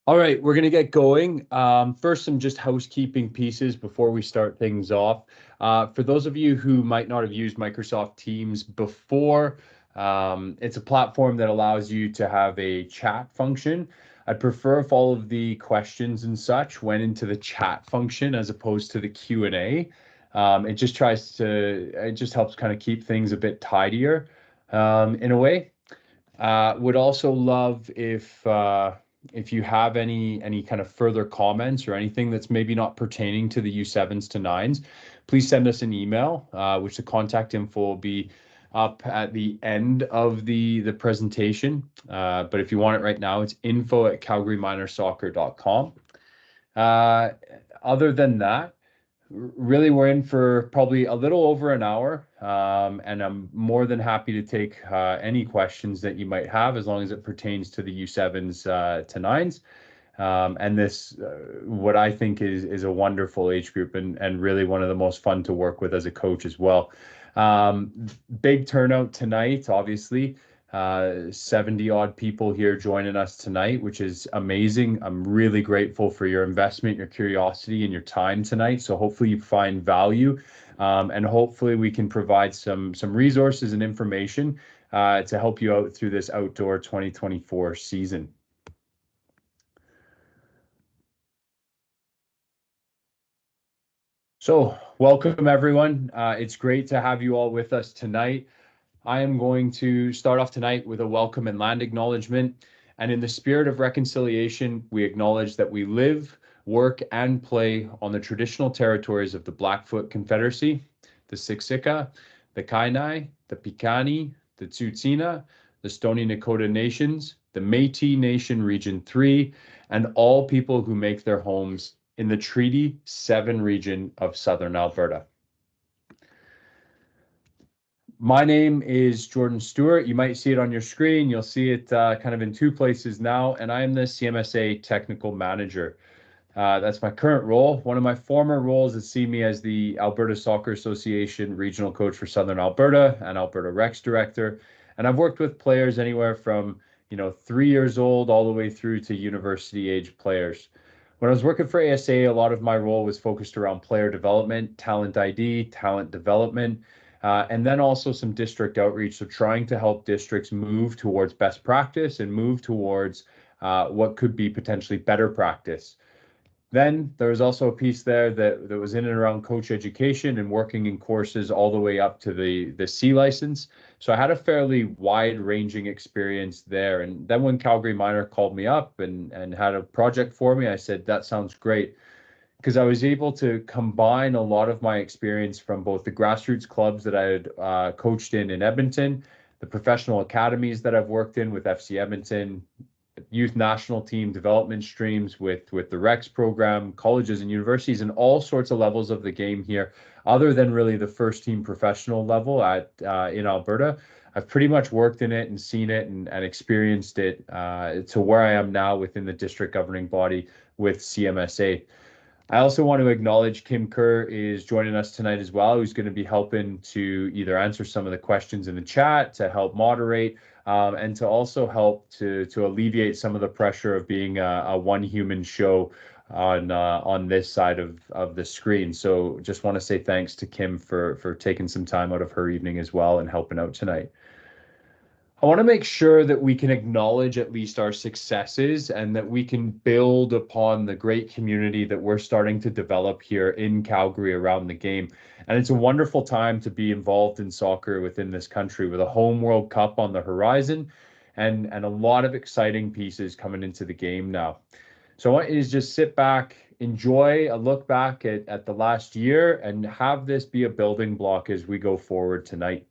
All right, we're going to get going. First, some just housekeeping pieces before we start things off. For those of you who might not have used Microsoft Teams before, it's a platform that allows you to have a chat function. I'd prefer if all of the questions and such went into the chat function as opposed to the Q&A. It just helps kind of keep things a bit tidier in a way. Would also love if you have any kind of further comments or anything that's maybe not pertaining to the U7s to 9s, please send us an email, which the contact info will be up at the end of the presentation. But if you want it right now, it's info@calgaryminersoccer.com. Other than that, really, we're in for probably a little over an hour, and I'm more than happy to take any questions that you might have as long as it pertains to the U7s to 9s. And this, what I think is a wonderful age group and really one of the most fun to work with as a coach as well. Big turnout tonight, obviously. 70 odd people here joining us tonight, which is amazing. I'm really grateful for your investment, your curiosity, and your time tonight. So hopefully you find value, and hopefully we can provide some resources and information to help you out through this outdoor 2024 season. So welcome everyone. It's great to have you all with us tonight. I am going to start off tonight with a welcome and land acknowledgement. And in the spirit of reconciliation, we acknowledge that we live, work, and play on the traditional territories of the Blackfoot Confederacy, the Siksika, the Kainai, the Piikani, the Tsuut'ina, the Stoney Nakoda Nations, the Métis Nation Region 3, and all people who make their homes in the Treaty 7 region of Southern Alberta. My name is Jordan Stewart. You might see it on your screen. You'll see it kind of in two places now, and I am the CMSA Technical Manager. That's my current role. One of my former roles has seen me as the Alberta Soccer Association Regional Coach for Southern Alberta and Alberta Recs Director. And I've worked with players anywhere from 3 years old all the way through to university age players. When I was working for ASA, a lot of my role was focused around player development, talent ID, talent development, and then also some district outreach. So trying to help districts move towards best practice and move towards what could be potentially better practice. Then there was also a piece there that was in and around coach education and working in courses all the way up to the C license. So I had a fairly wide-ranging experience there. And then when Calgary Miner called me up and had a project for me, I said, that sounds great. Because I was able to combine a lot of my experience from both the grassroots clubs that I had coached in Edmonton, the professional academies that I've worked in with FC Edmonton, youth national team development streams with the Recs program, colleges and universities, and all sorts of levels of the game here, other than really the first team professional level in Alberta. I've pretty much worked in it and seen it and experienced it to where I am now within the district governing body with CMSA. I also want to acknowledge Kim Kerr is joining us tonight as well, who's going to be helping to either answer some of the questions in the chat, to help moderate, and to also help to alleviate some of the pressure of being a one human show on this side of the screen. So just want to say thanks to Kim for taking some time out of her evening as well and helping out tonight. I want to make sure that we can acknowledge at least our successes and that we can build upon the great community that we're starting to develop here in Calgary around the game. And it's a wonderful time to be involved in soccer within this country with a home World Cup on the horizon and a lot of exciting pieces coming into the game now. So I want you to just sit back, enjoy a look back at the last year and have this be a building block as we go forward tonight.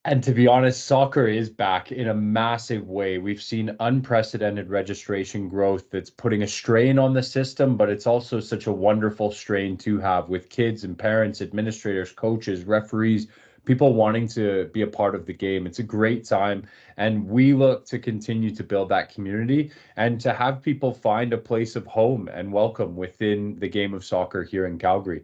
And to be honest, soccer is back in a massive way. We've seen unprecedented registration growth that's putting a strain on the system, but it's also such a wonderful strain to have with kids and parents, administrators, coaches, referees, people wanting to be a part of the game. It's a great time, and we look to continue to build that community and to have people find a place of home and welcome within the game of soccer here in Calgary.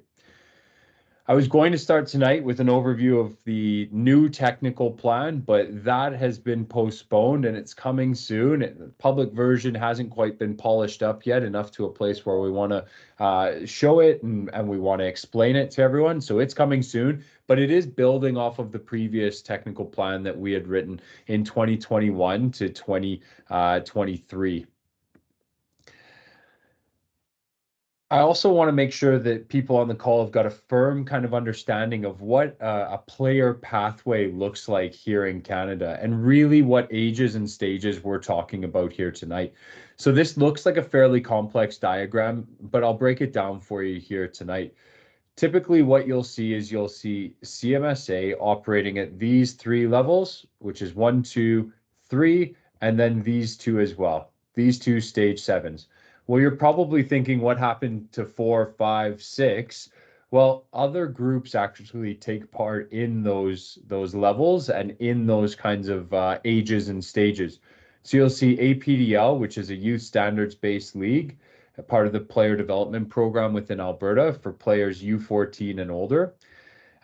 I was going to start tonight with an overview of the new technical plan, but that has been postponed and it's coming soon. The public version hasn't quite been polished up yet, enough to a place where we want to show it and we want to explain it to everyone. So it's coming soon, but it is building off of the previous technical plan that we had written in 2021 to 2023. I also want to make sure that people on the call have got a firm kind of understanding of what a player pathway looks like here in Canada and really what ages and stages we're talking about here tonight. So this looks like a fairly complex diagram, but I'll break it down for you here tonight. Typically, what you'll see is you'll see CMSA operating at these three levels, which is 1, 2, 3, and then these two as well, these two stage sevens. Well, you're probably thinking, what happened to 4, 5, 6? Well, other groups actually take part in those levels and in those kinds of ages and stages. So you'll see APDL, which is a youth standards-based league, a part of the player development program within Alberta for players U14 and older.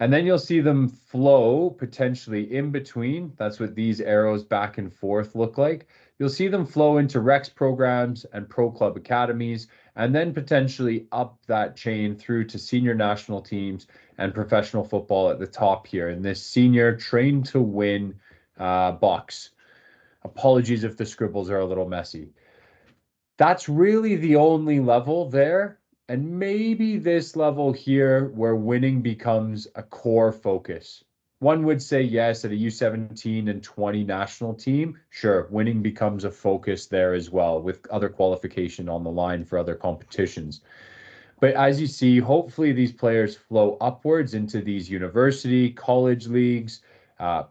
And then you'll see them flow potentially in between. That's what these arrows back and forth look like. You'll see them flow into Rex programs and pro club academies, and then potentially up that chain through to senior national teams and professional football at the top here in this senior train to win box. Apologies if the scribbles are a little messy. That's really the only level there. And maybe this level here where winning becomes a core focus. One would say yes, at a U17 and 20 national team, sure, winning becomes a focus there as well, with other qualification on the line for other competitions. But as you see, hopefully these players flow upwards into these university, college leagues,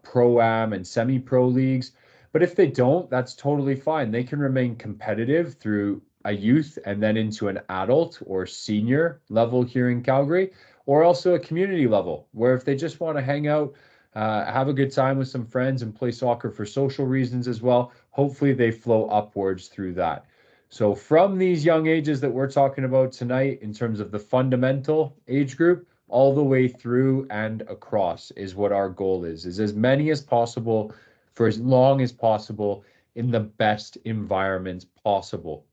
pro-am and semi-pro leagues. But if they don't, that's totally fine. They can remain competitive through a youth and then into an adult or senior level here in Calgary, or also a community level, where if they just want to hang out, have a good time with some friends and play soccer for social reasons as well, hopefully they flow upwards through that. So from these young ages that we're talking about tonight, in terms of the fundamental age group, all the way through and across is what our goal is as many as possible for as long as possible in the best environments possible.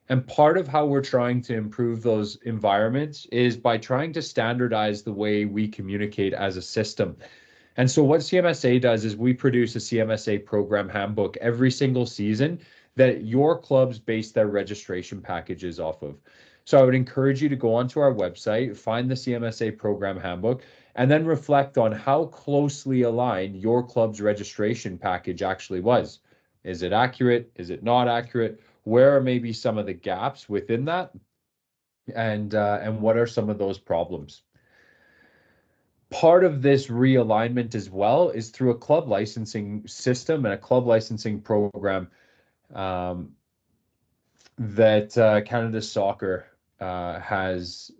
And part of how we're trying to improve those environments is by trying to standardize the way we communicate as a system. And so what CMSA does is we produce a CMSA program handbook every single season that your clubs base their registration packages off of. So I would encourage you to go onto our website, find the CMSA program handbook, and then reflect on how closely aligned your club's registration package actually was. Is it accurate? Is it not accurate? Where are maybe some of the gaps within that? And what are some of those problems? Part of this realignment as well is through a club licensing system and a club licensing program that Canada Soccer has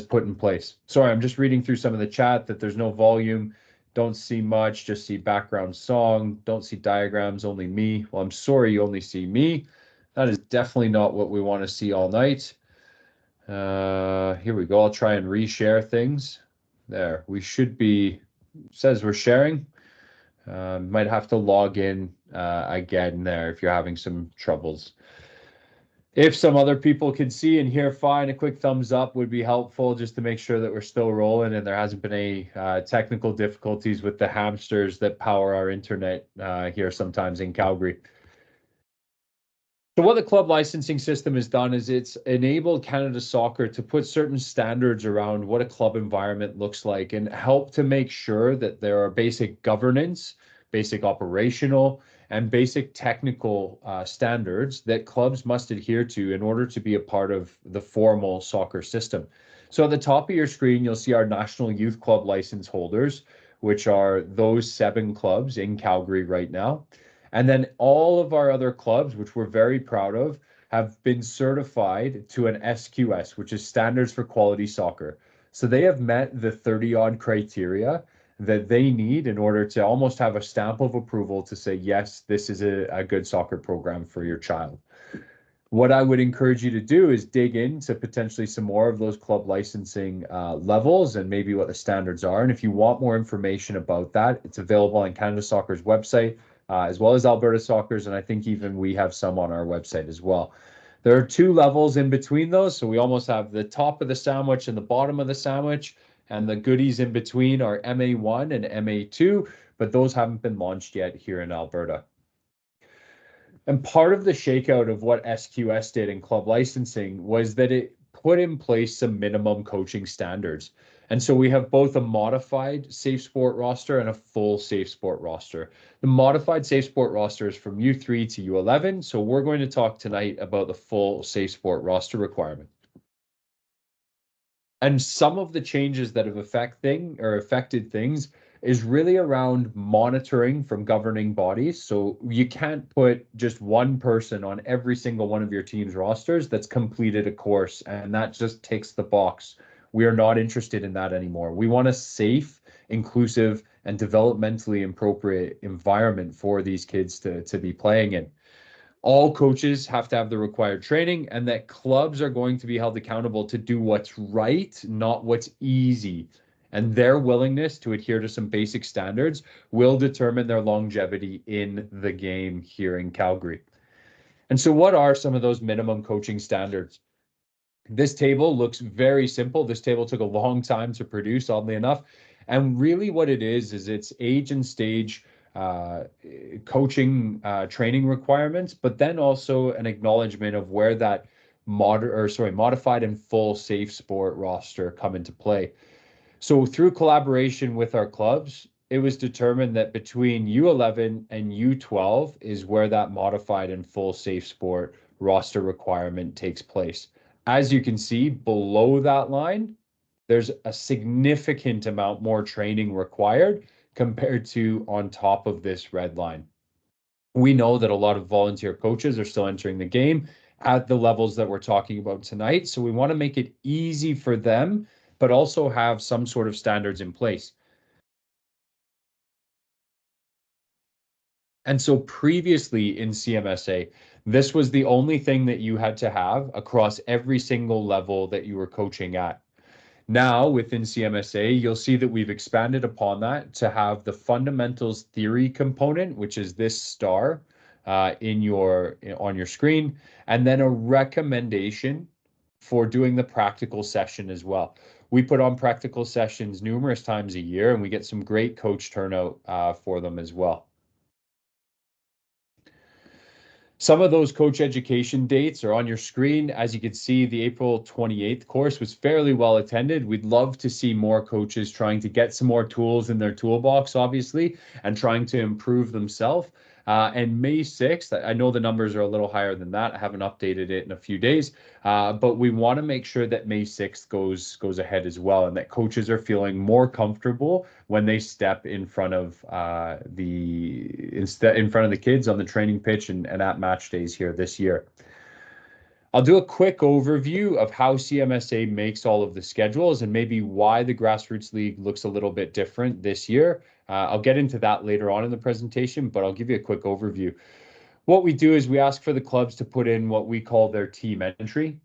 put in place. Sorry, I'm just reading through some of the chat that there's no volume, don't see much, just see background song, don't see diagrams, only me. Well, I'm sorry you only see me. That is definitely not what we want to see all night. Here we go. I'll try and reshare things. There, we should be, says we're sharing. Might have to log in again there if you're having some troubles. If some other people can see and hear fine, a quick thumbs up would be helpful just to make sure that we're still rolling and there hasn't been any technical difficulties with the hamsters that power our internet here sometimes in Calgary. So what the club licensing system has done is it's enabled Canada Soccer to put certain standards around what a club environment looks like and help to make sure that there are basic governance, basic operational, and basic technical standards that clubs must adhere to in order to be a part of the formal soccer system. So at the top of your screen, you'll see our National Youth Club license holders. which are those 7 clubs in Calgary right now. And then all of our other clubs, which we're very proud of, have been certified to an SQS, which is Standards for Quality Soccer. So they have met the 30-odd criteria that they need in order to almost have a stamp of approval to say, yes, this is a good soccer program for your child. What I would encourage you to do is dig into potentially some more of those club licensing levels and maybe what the standards are. And if you want more information about that, it's available on Canada Soccer's website, as well as Alberta Soccer's, and I think even we have some on our website as well. There are 2 levels in between those, so we almost have the top of the sandwich and the bottom of the sandwich, and the goodies in between are MA1 and MA2, but those haven't been launched yet here in Alberta. And part of the shakeout of what SQS did in club licensing was that it put in place some minimum coaching standards. And so we have both a modified Safe Sport roster and a full Safe Sport roster. The modified Safe Sport roster is from U3 to U11. So we're going to talk tonight about the full Safe Sport roster requirement. And some of the changes that have affected things is really around monitoring from governing bodies. So you can't put just one person on every single one of your team's rosters that's completed a course, and that just ticks the box. We are not interested in that anymore. We want a safe, inclusive, and developmentally appropriate environment for these kids to be playing in. All coaches have to have the required training, and that clubs are going to be held accountable to do what's right, not what's easy. And their willingness to adhere to some basic standards will determine their longevity in the game here in Calgary. And so what are some of those minimum coaching standards? This table looks very simple. This table took a long time to produce, oddly enough. And really what it is it's age and stage coaching training requirements, but then also an acknowledgement of where that modified and full Safe Sport roster come into play. So through collaboration with our clubs, it was determined that between U11 and U12 is where that modified and full Safe Sport roster requirement takes place. As you can see below that line, there's a significant amount more training required compared to on top of this red line. We know that a lot of volunteer coaches are still entering the game at the levels that we're talking about tonight. So we want to make it easy for them, but also have some sort of standards in place. And so previously in CMSA, this was the only thing that you had to have across every single level that you were coaching at. Now, within CMSA, you'll see that we've expanded upon that to have the fundamentals theory component, which is this star on your screen, and then a recommendation for doing the practical session as well. We put on practical sessions numerous times a year, and we get some great coach turnout for them as well. Some of those coach education dates are on your screen. As you can see, the April 28th course was fairly well attended. We'd love to see more coaches trying to get some more tools in their toolbox, obviously, and trying to improve themselves. And May 6th, I know the numbers are a little higher than that. I haven't updated it in a few days, but we want to make sure that May 6th goes ahead as well, and that coaches are feeling more comfortable when they step in front of the kids on the training pitch and at match days here this year. I'll do a quick overview of how CMSA makes all of the schedules and maybe why the Grassroots League looks a little bit different this year. I'll get into that later on in the presentation, but I'll give you a quick overview. What we do is we ask for the clubs to put in what we call their team entry.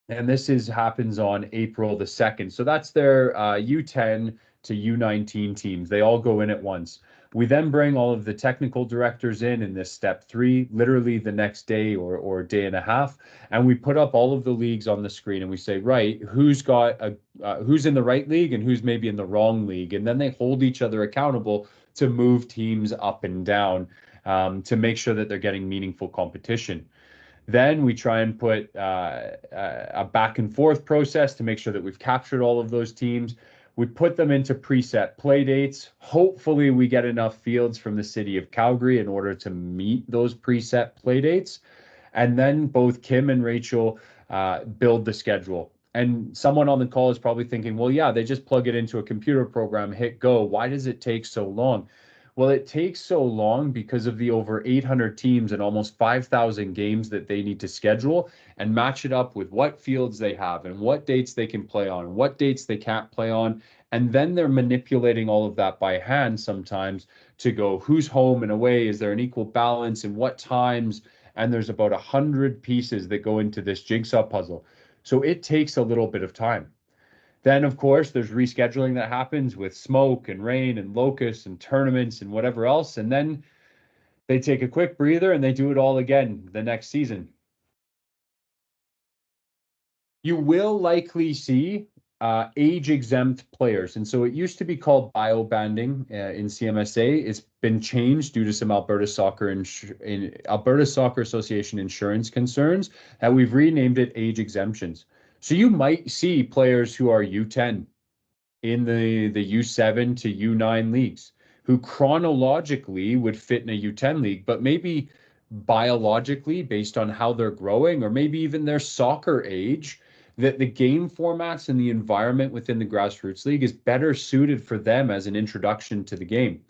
And this happens on April the 2nd. So that's their U10 to U19 teams. They all go in at once. We then bring all of the technical directors in this step 3, literally the next day or day and a half, and we put up all of the leagues on the screen and we say, right, who's in the right league and who's maybe in the wrong league, and then they hold each other accountable to move teams up and down to make sure that they're getting meaningful competition. Then we try and put a back and forth process to make sure that we've captured all of those teams. We put them into preset play dates. Hopefully we get enough fields from the city of Calgary in order to meet those preset play dates. And then both Kim and Rachel build the schedule. And someone on the call is probably thinking, well, yeah, they just plug it into a computer program, hit go. Why does it take so long? Well, it takes so long because of the over 800 teams and almost 5,000 games that they need to schedule and match it up with what fields they have and what dates they can play on, what dates they can't play on. And then they're manipulating all of that by hand sometimes to go who's home and away. Is there an equal balance and what times? And there's about 100 pieces that go into this jigsaw puzzle. So it takes a little bit of time. Then, of course, there's rescheduling that happens with smoke and rain and locusts and tournaments and whatever else. And then they take a quick breather and they do it all again the next season. You will likely see age exempt players. And so it used to be called bio banding in CMSA. It's been changed due to some Alberta Soccer Association insurance concerns that we've renamed it age exemptions. So you might see players who are U10 in the U7 to U9 leagues who chronologically would fit in a U10 league, but maybe biologically, based on how they're growing, or maybe even their soccer age, that the game formats and the environment within the grassroots league is better suited for them as an introduction to the game.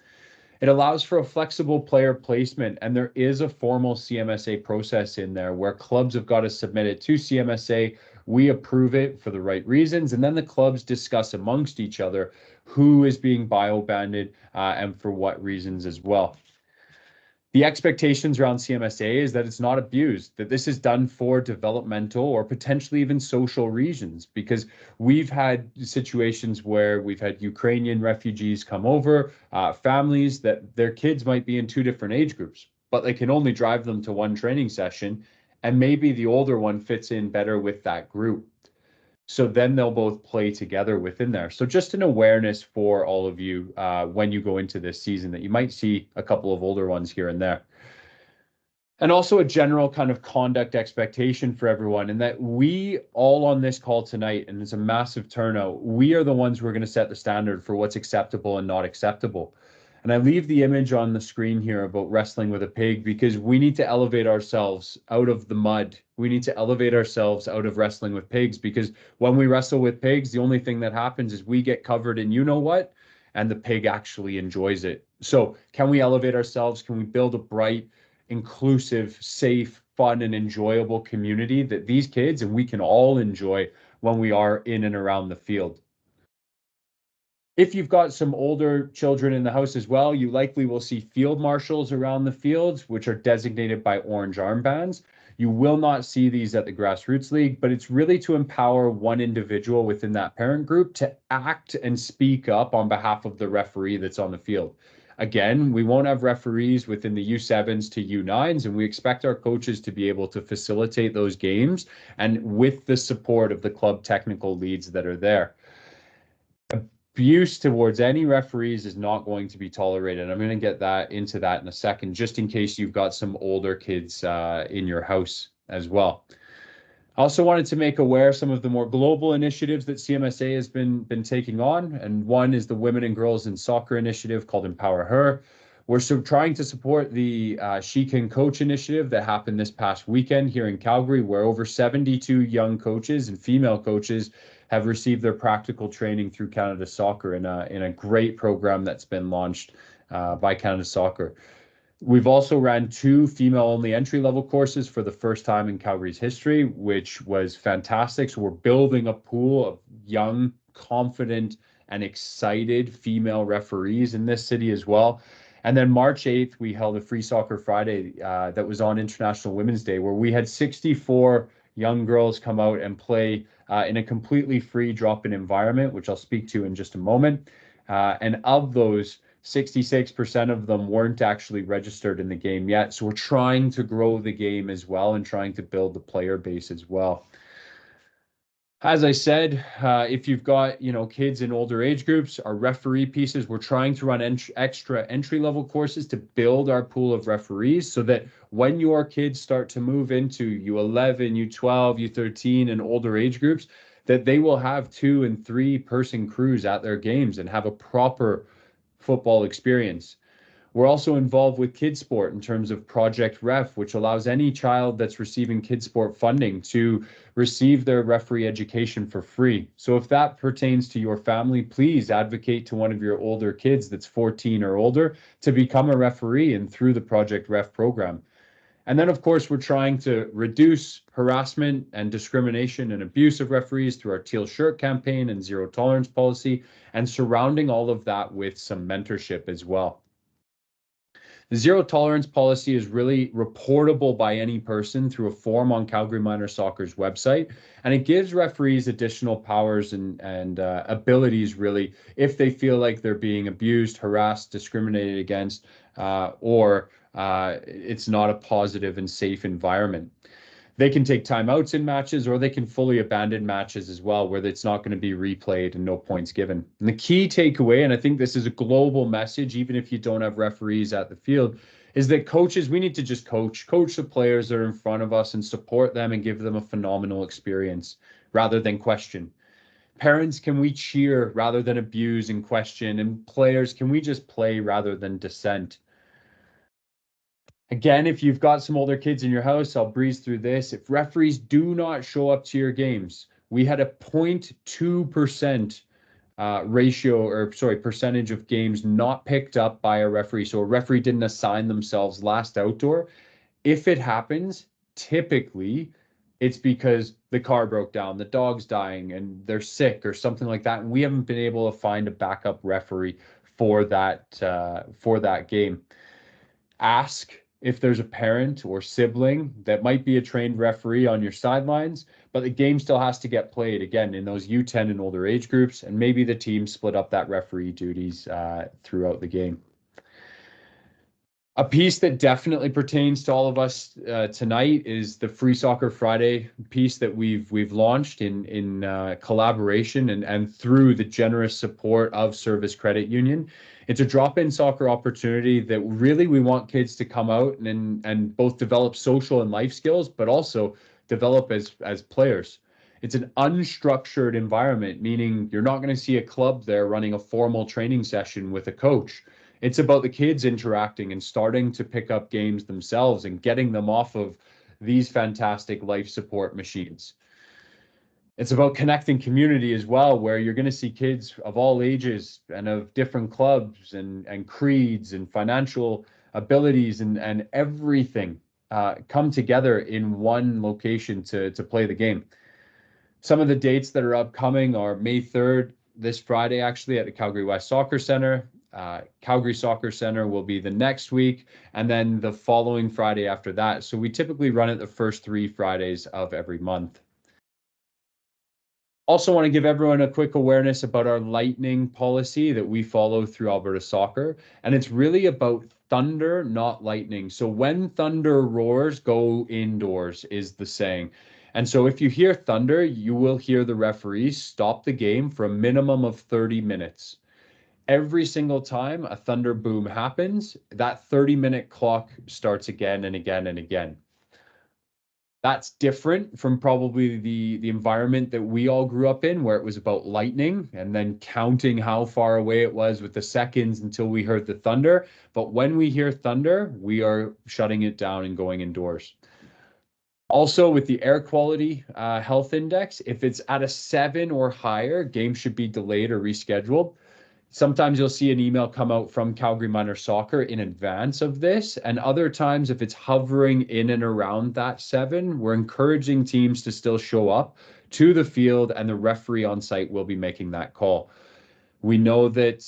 It allows for a flexible player placement, and there is a formal CMSA process in there where clubs have got to submit it to CMSA. We approve it for the right reasons, and then the clubs discuss amongst each other who is being bio-banded and for what reasons as well. The expectations around CMSA is that it's not abused, that this is done for developmental or potentially even social reasons, because we've had situations where we've had Ukrainian refugees come over, families that their kids might be in two different age groups, but they can only drive them to one training session, and maybe the older one fits in better with that group. So then they'll both play together within there. So just an awareness for all of you when you go into this season that you might see a couple of older ones here and there. And also a general kind of conduct expectation for everyone, and that we all on this call tonight, and it's a massive turnout, we are the ones who are going to set the standard for what's acceptable and not acceptable. And I leave the image on the screen here about wrestling with a pig because we need to elevate ourselves out of the mud. We need to elevate ourselves out of wrestling with pigs, because when we wrestle with pigs, the only thing that happens is we get covered in you know what, and the pig actually enjoys it. So can we elevate ourselves? Can we build a bright, inclusive, safe, fun, and enjoyable community that these kids and we can all enjoy when we are in and around the field? If you've got some older children in the house as well, you likely will see field marshals around the fields, which are designated by orange armbands. You will not see these at the Grassroots League, but it's really to empower one individual within that parent group to act and speak up on behalf of the referee that's on the field. Again, we won't have referees within the U7s to U9s, and we expect our coaches to be able to facilitate those games and with the support of the club technical leads that are there. Abuse towards any referees is not going to be tolerated. I'm going to get into that in a second, just in case you've got some older kids in your house as well. I also wanted to make aware some of the more global initiatives that CMSA has been taking on, and one is the Women and Girls in Soccer initiative called Empower Her. We're trying to support the She Can Coach initiative that happened this past weekend here in Calgary, where over 72 young coaches and female coaches have received their practical training through Canada Soccer in a great program that's been launched by Canada Soccer. We've also ran 2 female-only entry-level courses for the first time in Calgary's history, which was fantastic. So we're building a pool of young, confident, and excited female referees in this city as well. And then March 8th, we held a Free Soccer Friday that was on International Women's Day, where we had 64 young girls come out and play in a completely free drop-in environment, which I'll speak to in just a moment. And of those, 66% of them weren't actually registered in the game yet. So we're trying to grow the game as well and trying to build the player base as well. As I said, if you've got kids in older age groups, our referee pieces, we're trying to run extra entry-level courses to build our pool of referees so that when your kids start to move into U11, U12, U13, and older age groups, that they will have 2 and 3 person crews at their games and have a proper football experience. We're also involved with Kids Sport in terms of Project Ref, which allows any child that's receiving Kids Sport funding to receive their referee education for free. So if that pertains to your family, please advocate to one of your older kids that's 14 or older to become a referee and through the Project Ref program. And then, of course, we're trying to reduce harassment and discrimination and abuse of referees through our Teal Shirt campaign and zero tolerance policy, and surrounding all of that with some mentorship as well. The zero tolerance policy is really reportable by any person through a form on Calgary Minor Soccer's website, and it gives referees additional powers and abilities, really, if they feel like they're being abused, harassed, discriminated against, or it's not a positive and safe environment. They can take timeouts in matches, or they can fully abandon matches as well, where it's not going to be replayed and no points given. And the key takeaway, and I think this is a global message, even if you don't have referees at the field, is that coaches, we need to just coach the players that are in front of us and support them and give them a phenomenal experience rather than question. Parents, can we cheer rather than abuse and question? And players, can we just play rather than dissent? Again, if you've got some older kids in your house, I'll breeze through this. If referees do not show up to your games, we had a 0.2% percentage of games not picked up by a referee. So a referee didn't assign themselves last outdoor. If it happens, typically it's because the car broke down, the dog's dying, and they're sick or something like that. And we haven't been able to find a backup referee for that game. Ask if there's a parent or sibling that might be a trained referee on your sidelines, but the game still has to get played again in those U10 and older age groups, and maybe the team split up that referee duties throughout the game. A piece that definitely pertains to all of us tonight is the Free Soccer Friday piece that we've launched in collaboration and through the generous support of Service Credit Union. It's a drop-in soccer opportunity that really we want kids to come out and both develop social and life skills, but also develop as players. It's an unstructured environment, meaning you're not going to see a club there running a formal training session with a coach. It's about the kids interacting and starting to pick up games themselves and getting them off of these fantastic life support machines. It's about connecting community as well, where you're going to see kids of all ages and of different clubs and creeds and financial abilities and everything come together in one location to play the game. Some of the dates that are upcoming are May 3rd, this Friday, actually, at the Calgary West Soccer Center. Calgary Soccer Center will be the next week, and then the following Friday after that. So we typically run it the first 3 Fridays of every month. Also want to give everyone a quick awareness about our lightning policy that we follow through Alberta Soccer. And it's really about thunder, not lightning. So when thunder roars, go indoors is the saying. And so if you hear thunder, you will hear the referees stop the game for a minimum of 30 minutes. Every single time a thunder boom happens, that 30-minute clock starts again and again and again. That's different from probably the environment that we all grew up in, where it was about lightning and then counting how far away it was with the seconds until we heard the thunder. But when we hear thunder, we are shutting it down and going indoors. Also, with the air quality health index, if it's at a 7 or higher, games should be delayed or rescheduled. Sometimes you'll see an email come out from Calgary Minor Soccer in advance of this. And other times, if it's hovering in and around that 7, we're encouraging teams to still show up to the field, and the referee on site will be making that call. We know that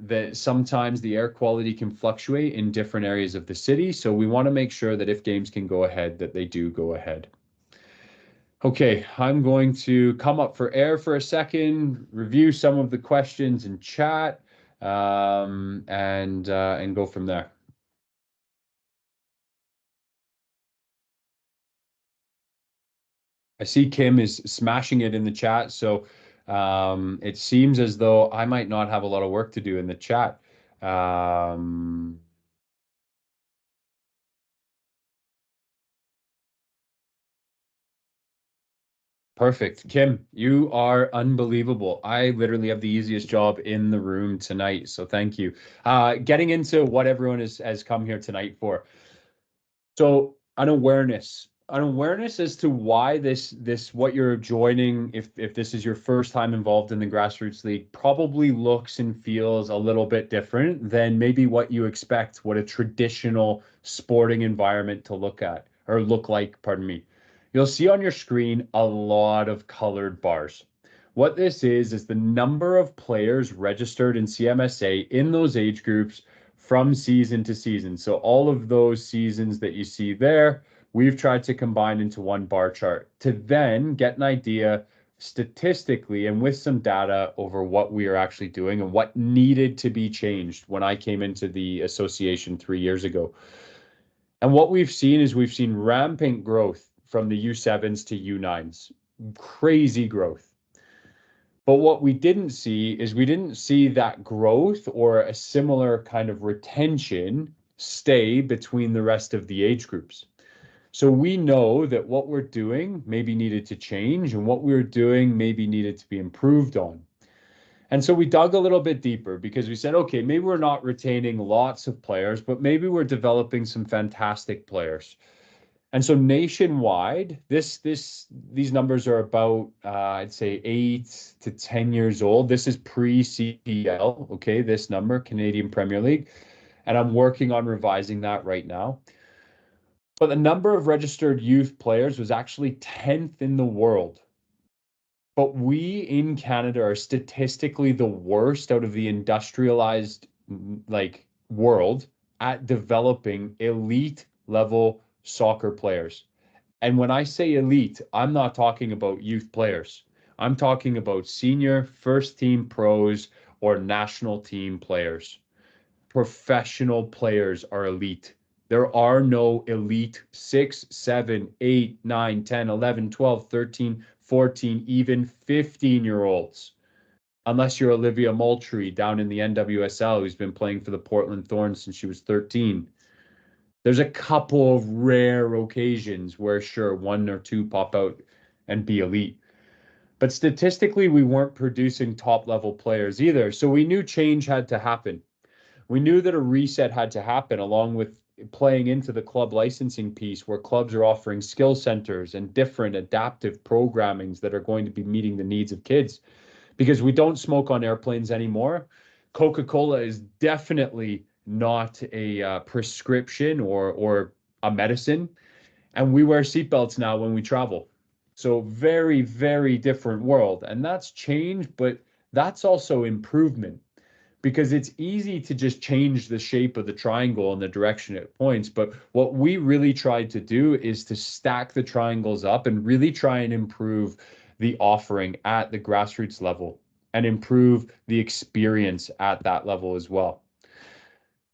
that sometimes the air quality can fluctuate in different areas of the city. So we want to make sure that if games can go ahead, that they do go ahead. Okay, I'm going to come up for air for a second, review some of the questions in chat, and go from there. I see Kim is smashing it in the chat, so it seems as though I might not have a lot of work to do in the chat. Perfect. Kim, you are unbelievable. I literally have the easiest job in the room tonight, so thank you. Getting into what everyone has come here tonight for. So an awareness as to why this what you're joining, if this is your first time involved in the Grassroots League, probably looks and feels a little bit different than maybe what you expect, what a traditional sporting environment to look like, pardon me. You'll see on your screen a lot of colored bars. What this is the number of players registered in CMSA in those age groups from season to season. So all of those seasons that you see there, we've tried to combine into one bar chart to then get an idea statistically and with some data over what we are actually doing and what needed to be changed when I came into the association 3 years ago. And what we've seen is we've seen rampant growth from the U7s to U9s, crazy growth. But what we didn't see is we didn't see that growth or a similar kind of retention stay between the rest of the age groups. So we know that what we're doing maybe needed to change and what we were doing maybe needed to be improved on. And so we dug a little bit deeper because we said, okay, maybe we're not retaining lots of players, but maybe we're developing some fantastic players. And so nationwide, these numbers are about I'd say 8 to 10 years old. This is pre-CPL, okay, this number, Canadian Premier League. And I'm working on revising that right now. But the number of registered youth players was actually 10th in the world. But we in Canada are statistically the worst out of the industrialized like world at developing elite level soccer players. And when I say elite, I'm not talking about youth players. I'm talking about senior, first team pros, or national team players. Professional players are elite. There are no elite 6, 7, 8, 9, 10, 11, 12, 13, 14, even 15-year-olds. Unless you're Olivia Moultrie down in the NWSL, who's been playing for the Portland Thorns since she was 13. There's a couple of rare occasions where, sure, one or two pop out and be elite. But statistically, we weren't producing top level players either. So we knew change had to happen. We knew that a reset had to happen along with playing into the club licensing piece where clubs are offering skill centers and different adaptive programmings that are going to be meeting the needs of kids. Because we don't smoke on airplanes anymore. Coca-Cola is definitely not a prescription or a medicine. And we wear seatbelts now when we travel. So very, very different world. And that's change, but that's also improvement because it's easy to just change the shape of the triangle and the direction it points. But what we really tried to do is to stack the triangles up and really try and improve the offering at the grassroots level and improve the experience at that level as well.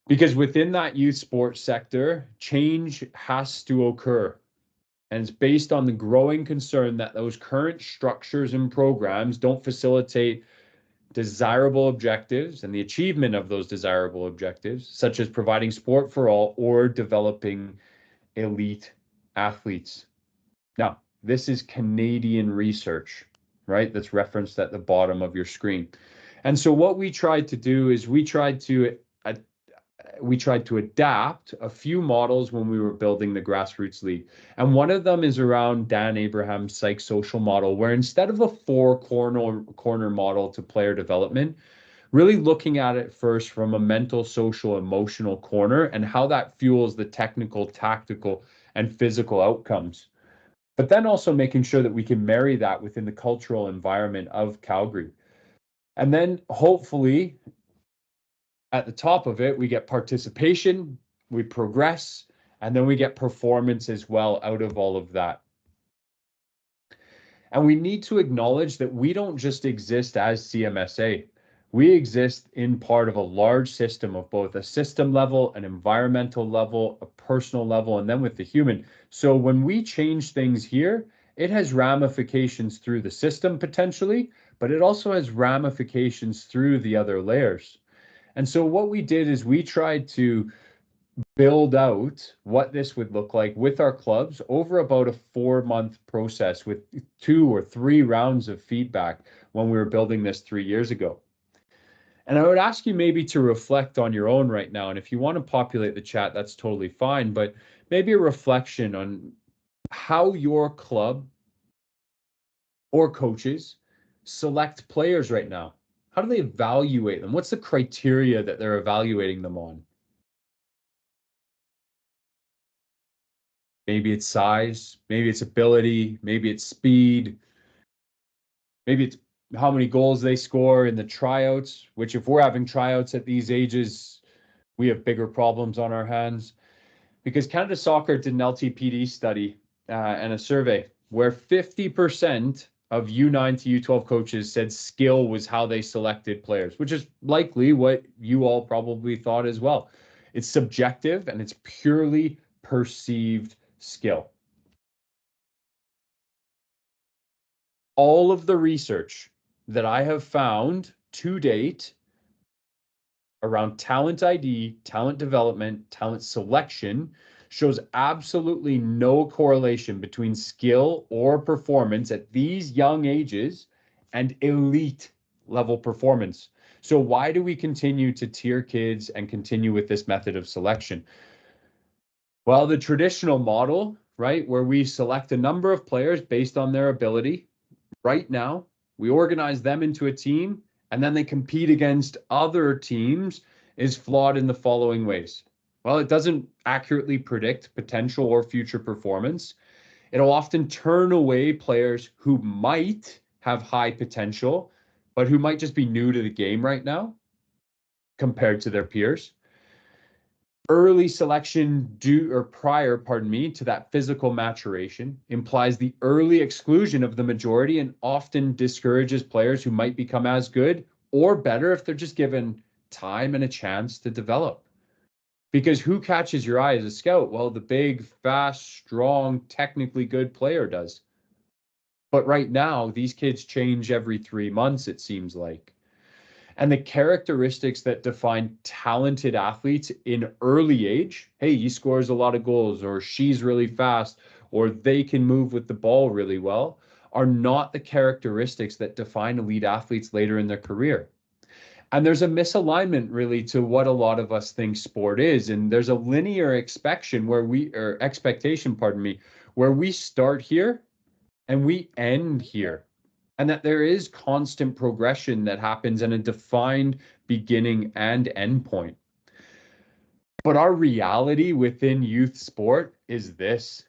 Because within that youth sports sector, change has to occur. And it's based on the growing concern that those current structures and programs don't facilitate desirable objectives and the achievement of those desirable objectives, such as providing sport for all or developing elite athletes. Now, this is Canadian research, right? That's referenced at the bottom of your screen. And so what we tried to do is we tried to adapt a few models when we were building the Grassroots League. And one of them is around Dan Abraham's psychosocial model, where instead of a four corner model to player development, really looking at it first from a mental, social, emotional corner and how that fuels the technical, tactical, and physical outcomes. But then also making sure that we can marry that within the cultural environment of Calgary. And then hopefully at the top of it, we get participation, we progress, and then we get performance as well out of all of that. And we need to acknowledge that we don't just exist as CMSA. We exist in part of a large system of both a system level, an environmental level, a personal level, and then with the human. So when we change things here, it has ramifications through the system potentially, but it also has ramifications through the other layers. And so what we did is we tried to build out what this would look like with our clubs over about a 4-month process with 2 or 3 rounds of feedback when we were building this 3 years ago. And I would ask you maybe to reflect on your own right now. And if you want to populate the chat, that's totally fine. But maybe a reflection on how your club or coaches select players right now. How do they evaluate them? What's the criteria that they're evaluating them on? Maybe it's size, maybe it's ability, maybe it's speed, maybe it's how many goals they score in the tryouts, which if we're having tryouts at these ages, we have bigger problems on our hands. Because Canada Soccer did an LTPD study and a survey where 50% of U9 to U12 coaches said skill was how they selected players, which is likely what you all probably thought as well. It's subjective and it's purely perceived skill. All of the research that I have found to date around talent ID, talent development, talent selection shows absolutely no correlation between skill or performance at these young ages and elite level performance. So why do we continue to tier kids and continue with this method of selection? Well, the traditional model, right, where we select a number of players based on their ability, right now, we organize them into a team and then they compete against other teams is flawed in the following ways. Well, it doesn't accurately predict potential or future performance. It'll often turn away players who might have high potential, but who might just be new to the game right now compared to their peers. Early selection prior to that physical maturation implies the early exclusion of the majority and often discourages players who might become as good or better if they're just given time and a chance to develop. Because who catches your eye as a scout? Well, the big, fast, strong, technically good player does. But right now, these kids change every 3 months, it seems like. And the characteristics that define talented athletes in early age, hey, he scores a lot of goals, or she's really fast, or they can move with the ball really well, are not the characteristics that define elite athletes later in their career. And there's a misalignment really to what a lot of us think sport is. And there's a linear expectation where we start here and we end here. And that there is constant progression that happens in a defined beginning and end point. But our reality within youth sport is this.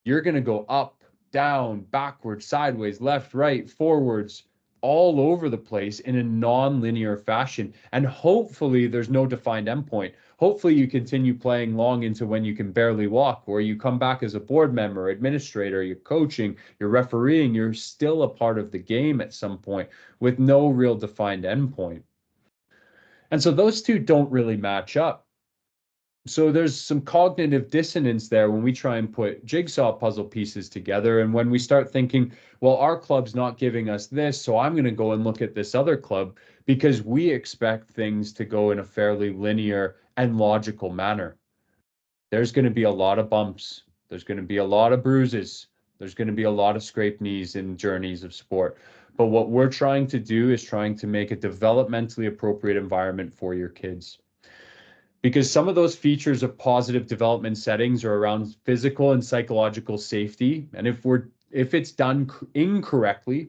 You're going to go up, down, backwards, sideways, left, right, forwards, all over the place in a non-linear fashion. And hopefully there's no defined endpoint. Hopefully you continue playing long into when you can barely walk, or you come back as a board member, administrator, you're coaching, you're refereeing, you're still a part of the game at some point with no real defined endpoint. And so those two don't really match up. So there's some cognitive dissonance there when we try and put jigsaw puzzle pieces together. And when we start thinking, well, our club's not giving us this, so I'm going to go and look at this other club because we expect things to go in a fairly linear and logical manner. There's going to be a lot of bumps. There's going to be a lot of bruises. There's going to be a lot of scraped knees in journeys of sport. But what we're trying to do is trying to make a developmentally appropriate environment for your kids. Because some of those features of positive development settings are around physical and psychological safety. And if it's done incorrectly,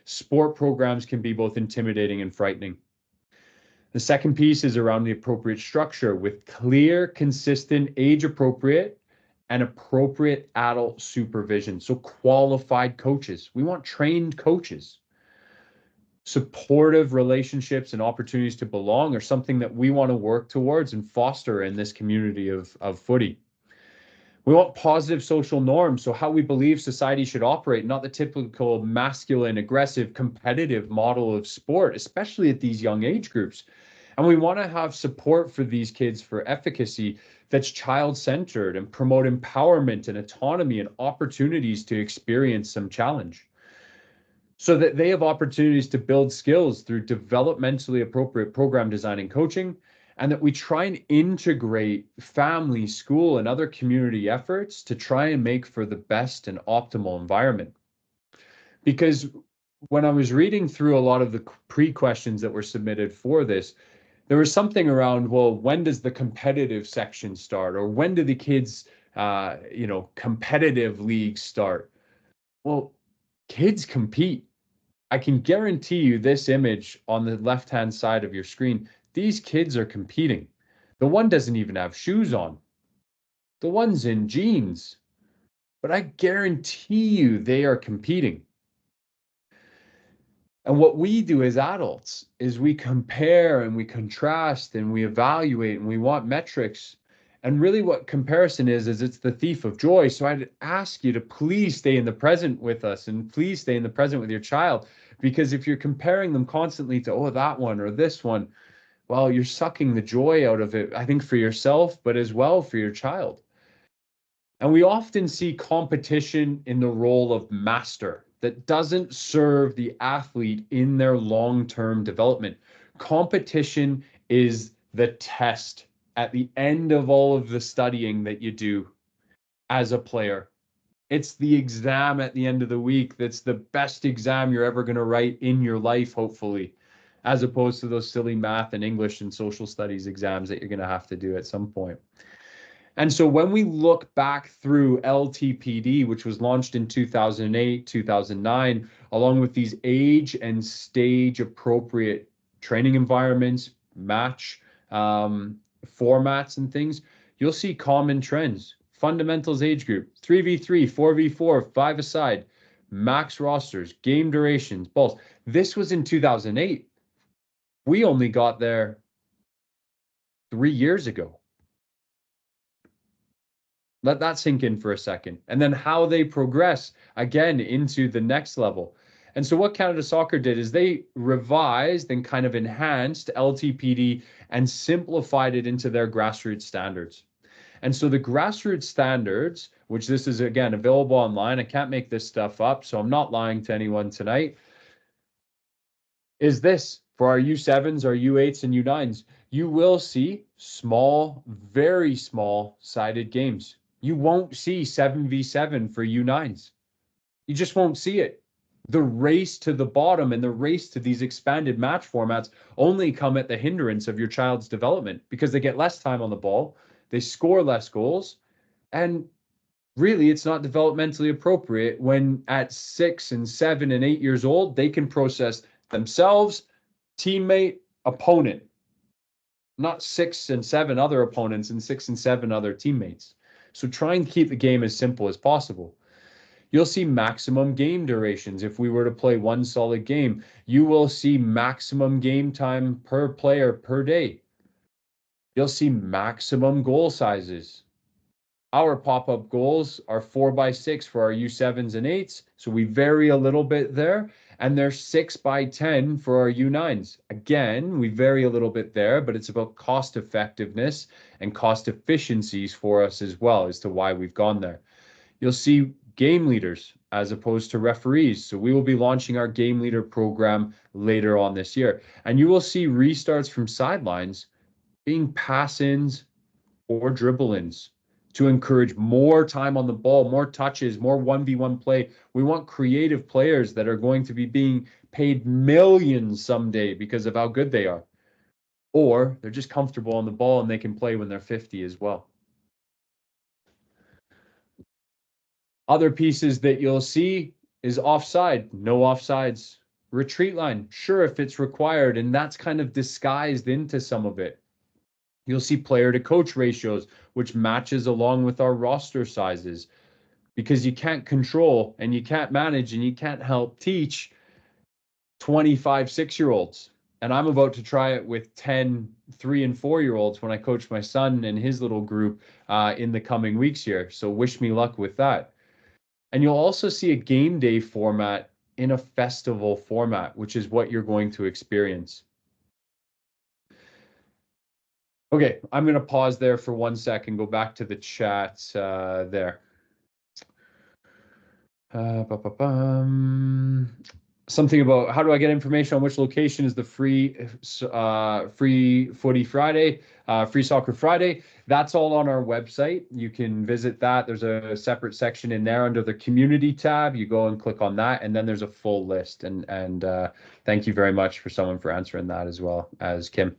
sport programs can be both intimidating and frightening. The second piece is around the appropriate structure with clear, consistent, age-appropriate and appropriate adult supervision. So qualified coaches. We want trained coaches. Supportive relationships and opportunities to belong are something that we want to work towards and foster in this community of footy. We want positive social norms, so how we believe society should operate, not the typical masculine, aggressive, competitive model of sport, especially at these young age groups. And we want to have support for these kids for efficacy that's child-centered and promote empowerment and autonomy and opportunities to experience some challenge, so that they have opportunities to build skills through developmentally appropriate program design and coaching, and that we try and integrate family, school, and other community efforts to try and make for the best and optimal environment. Because when I was reading through a lot of the pre-questions that were submitted for this, there was something around, well, when does the competitive section start? Or when do the kids, competitive leagues start? Well, kids compete. I can guarantee you this image on the left-hand side of your screen, these kids are competing. The one doesn't even have shoes on. The one's in jeans. But I guarantee you they are competing. And what we do as adults is we compare and we contrast and we evaluate and we want metrics. And really what comparison is it's the thief of joy. So I'd ask you to please stay in the present with us and please stay in the present with your child. Because if you're comparing them constantly to, oh, that one or this one, well, you're sucking the joy out of it, I think, for yourself, but as well for your child. And we often see competition in the role of master that doesn't serve the athlete in their long-term development. Competition is the test at the end of all of the studying that you do as a player. It's the exam at the end of the week that's the best exam you're ever going to write in your life, hopefully, as opposed to those silly math and English and social studies exams that you're going to have to do at some point. And so when we look back through LTPD, which was launched in 2008, 2009, along with these age and stage appropriate training environments, match formats and things, you'll see common trends. Fundamentals age group, 3v3, 4v4, 5-a-side, max rosters, game durations, balls. This was in 2008. We only got there 3 years ago. Let that sink in for a second. And then how they progress again into the next level. And so what Canada Soccer did is they revised and kind of enhanced LTPD and simplified it into their grassroots standards. And so the grassroots standards, which this is again available online, I can't make this stuff up, so I'm not lying to anyone tonight, is this for our U7s, our U8s, and U9s. You will see small, very small sided games. You won't see 7v7 for U9s. You just won't see it. The race to the bottom and the race to these expanded match formats only come at the hindrance of your child's development because they get less time on the ball, they score less goals, and really it's not developmentally appropriate when at 6 and 7 and 8 years old, they can process themselves, teammate, opponent, not 6 and 7 other opponents and 6 and 7 other teammates. So try and keep the game as simple as possible. You'll see maximum game durations. If we were to play one solid game, you will see maximum game time per player per day. You'll see maximum goal sizes. Our pop-up goals are 4x6 for our U7s and 8s, so we vary a little bit there. And they're 6x10 for our U9s. Again, we vary a little bit there, but it's about cost effectiveness and cost efficiencies for us as well as to why we've gone there. You'll see game leaders as opposed to referees. So we will be launching our game leader program later on this year. And you will see restarts from sidelines being pass-ins or dribble-ins to encourage more time on the ball, more touches, more 1v1 play. We want creative players that are going to be being paid millions someday because of how good they are. Or they're just comfortable on the ball and they can play when they're 50 as well. Other pieces that you'll see is offside, no offsides. Retreat line, sure, if it's required, and that's kind of disguised into some of it. You'll see player to coach ratios, which matches along with our roster sizes, because you can't control and you can't manage and you can't help teach 25 6-year-olds. And I'm about to try it with 10 3 and 4-year-olds when I coach my son and his little group in the coming weeks here. So wish me luck with that. And you'll also see a game day format in a festival format, which is what you're going to experience. Okay, I'm going to pause there for 1 second, go back to the chat there. something about how do I get information on which location is the free footy Friday, free soccer Friday. That's all on our website. You can visit that. There's a separate section in there under the community tab. You go and click on that, and then there's a full list. And thank you very much for someone for answering that as well as Kim.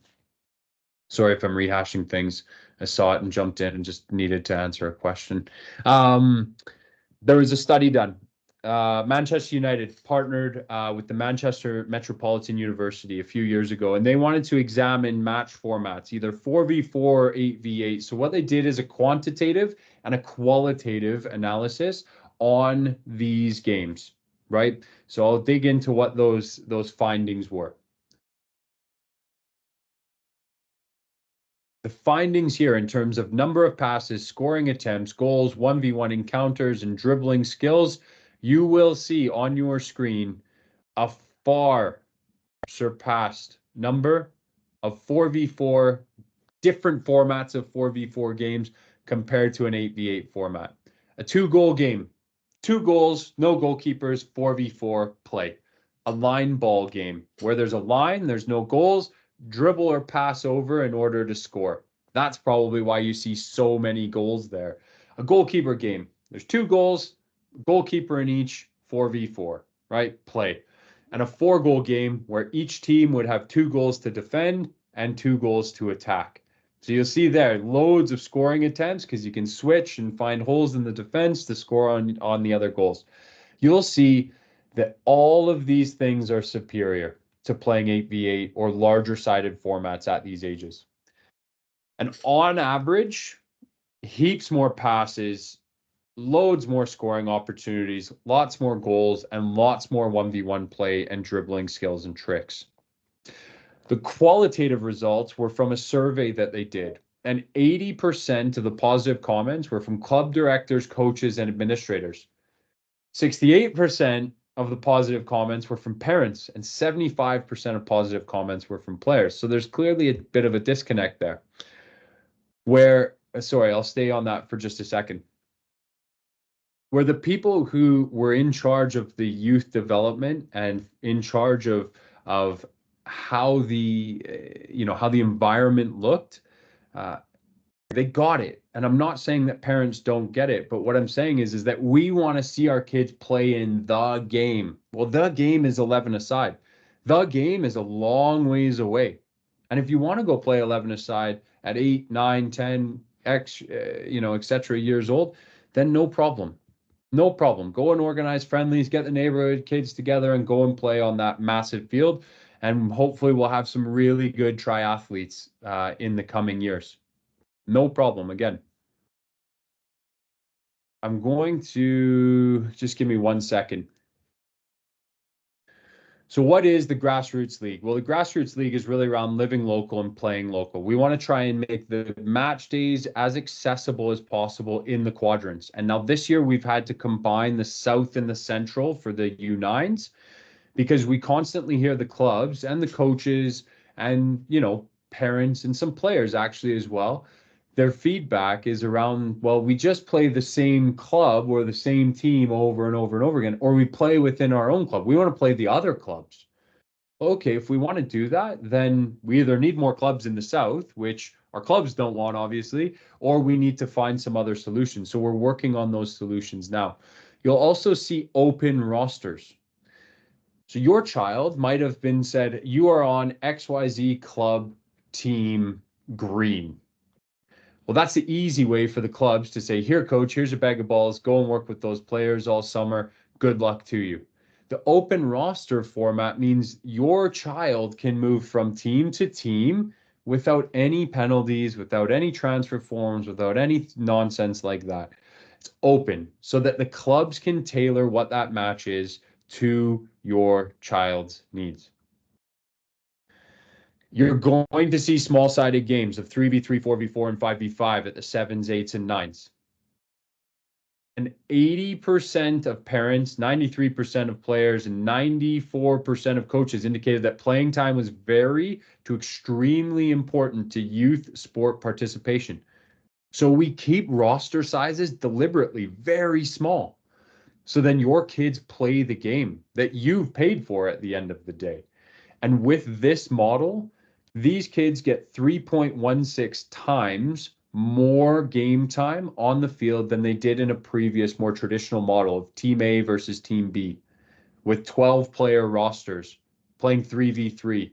Sorry if I'm rehashing things. I saw it and jumped in and just needed to answer a question. There was a study done. Manchester United partnered with the Manchester Metropolitan University a few years ago, and they wanted to examine match formats, either 4v4 or 8v8. So what they did is a quantitative and a qualitative analysis on these games, right? So I'll dig into what those findings were. The findings here in terms of number of passes, scoring attempts, goals, 1v1 encounters, and dribbling skills, you will see on your screen a far surpassed number of 4v4, different formats of 4v4 games compared to an 8v8 format. A 2-goal game, 2 goals, no goalkeepers, 4v4 play. A line ball game where there's a line, there's no goals, dribble or pass over in order to score. That's probably why you see so many goals there. A goalkeeper game, there's 2 goals, goalkeeper in each, 4v4, right? Play. And a 4-goal game where each team would have 2 goals to defend and 2 goals to attack. So you'll see there loads of scoring attempts because you can switch and find holes in the defense to score on the other goals. You'll see that all of these things are superior to playing 8v8 or larger sided formats at these ages. And on average, heaps more passes, loads more scoring opportunities, lots more goals, and lots more 1v1 play and dribbling skills and tricks. The qualitative results were from a survey that they did, and 80% of the positive comments were from club directors, coaches, and administrators. 68% of the positive comments were from parents, and 75% of positive comments were from players. So there's clearly a bit of a disconnect there. Sorry, I'll stay on that for just a second. Where the people who were in charge of the youth development and in charge of how the environment looked, they got it. And I'm not saying that parents don't get it, but what I'm saying is that we want to see our kids play in the game. Well, the game is 11-a-side. The game is a long ways away. And if you want to go play 11-a-side at 8, 9, 10, etc. years old, then no problem. No problem. Go and organize friendlies, get the neighborhood kids together and go and play on that massive field. And hopefully we'll have some really good triathletes in the coming years. No problem. Again, I'm going to just give me 1 second. So what is the Grassroots League? Well, the Grassroots League is really around living local and playing local. We want to try and make the match days as accessible as possible in the quadrants. And now this year we've had to combine the South and the Central for the U9s because we constantly hear the clubs and the coaches and, parents and some players actually as well. Their feedback is around, well, we just play the same club or the same team over and over and over again, or we play within our own club. We want to play the other clubs. Okay, if we want to do that, then we either need more clubs in the South, which our clubs don't want, obviously, or we need to find some other solutions. So we're working on those solutions now. You'll also see open rosters. So your child might have been said, you are on XYZ club team green. Well, that's the easy way for the clubs to say, here, coach, here's a bag of balls. Go and work with those players all summer. Good luck to you. The open roster format means your child can move from team to team without any penalties, without any transfer forms, without any nonsense like that. It's open so that the clubs can tailor what that match is to your child's needs. You're going to see small-sided games of 3v3, 4v4, and 5v5 at the 7s, 8s, and 9s. And 80% of parents, 93% of players, and 94% of coaches indicated that playing time was very to extremely important to youth sport participation. So we keep roster sizes deliberately very small. So then your kids play the game that you've paid for at the end of the day. And with this model, these kids get 3.16 times more game time on the field than they did in a previous, more traditional model of Team A versus Team B with 12-player rosters playing 3v3.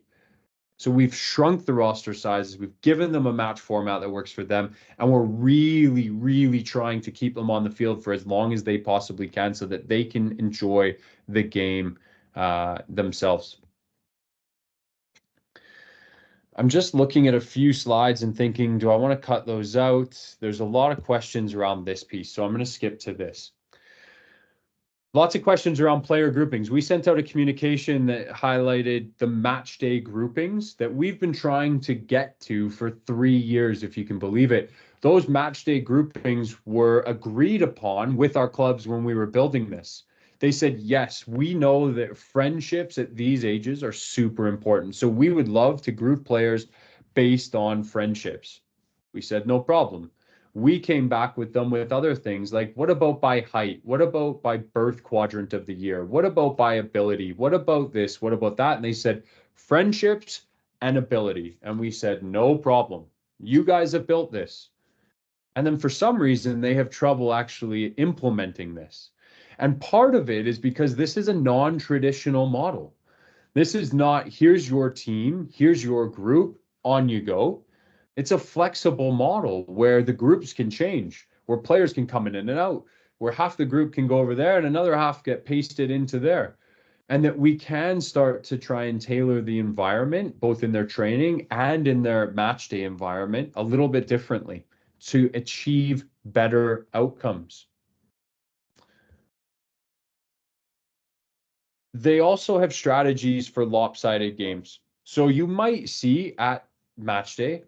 So we've shrunk the roster sizes. We've given them a match format that works for them. And we're really, really trying to keep them on the field for as long as they possibly can so that they can enjoy the game themselves. I'm just looking at a few slides and thinking, do I want to cut those out? There's a lot of questions around this piece, so I'm going to skip to this. Lots of questions around player groupings. We sent out a communication that highlighted the match day groupings that we've been trying to get to for 3 years, if you can believe it. Those match day groupings were agreed upon with our clubs when we were building this. They said, yes, we know that friendships at these ages are super important. So we would love to group players based on friendships. We said, no problem. We came back with them with other things like, what about by height? What about by birth quadrant of the year? What about by ability? What about this? What about that? And they said, friendships and ability. And we said, no problem. You guys have built this. And then for some reason, they have trouble actually implementing this. And part of it is because this is a non-traditional model. This is not, here's your team, here's your group, on you go. It's a flexible model where the groups can change, where players can come in and out, where half the group can go over there and another half get pasted into there. And that we can start to try and tailor the environment, both in their training and in their match day environment, a little bit differently to achieve better outcomes. They also have strategies for lopsided games. So you might see at match day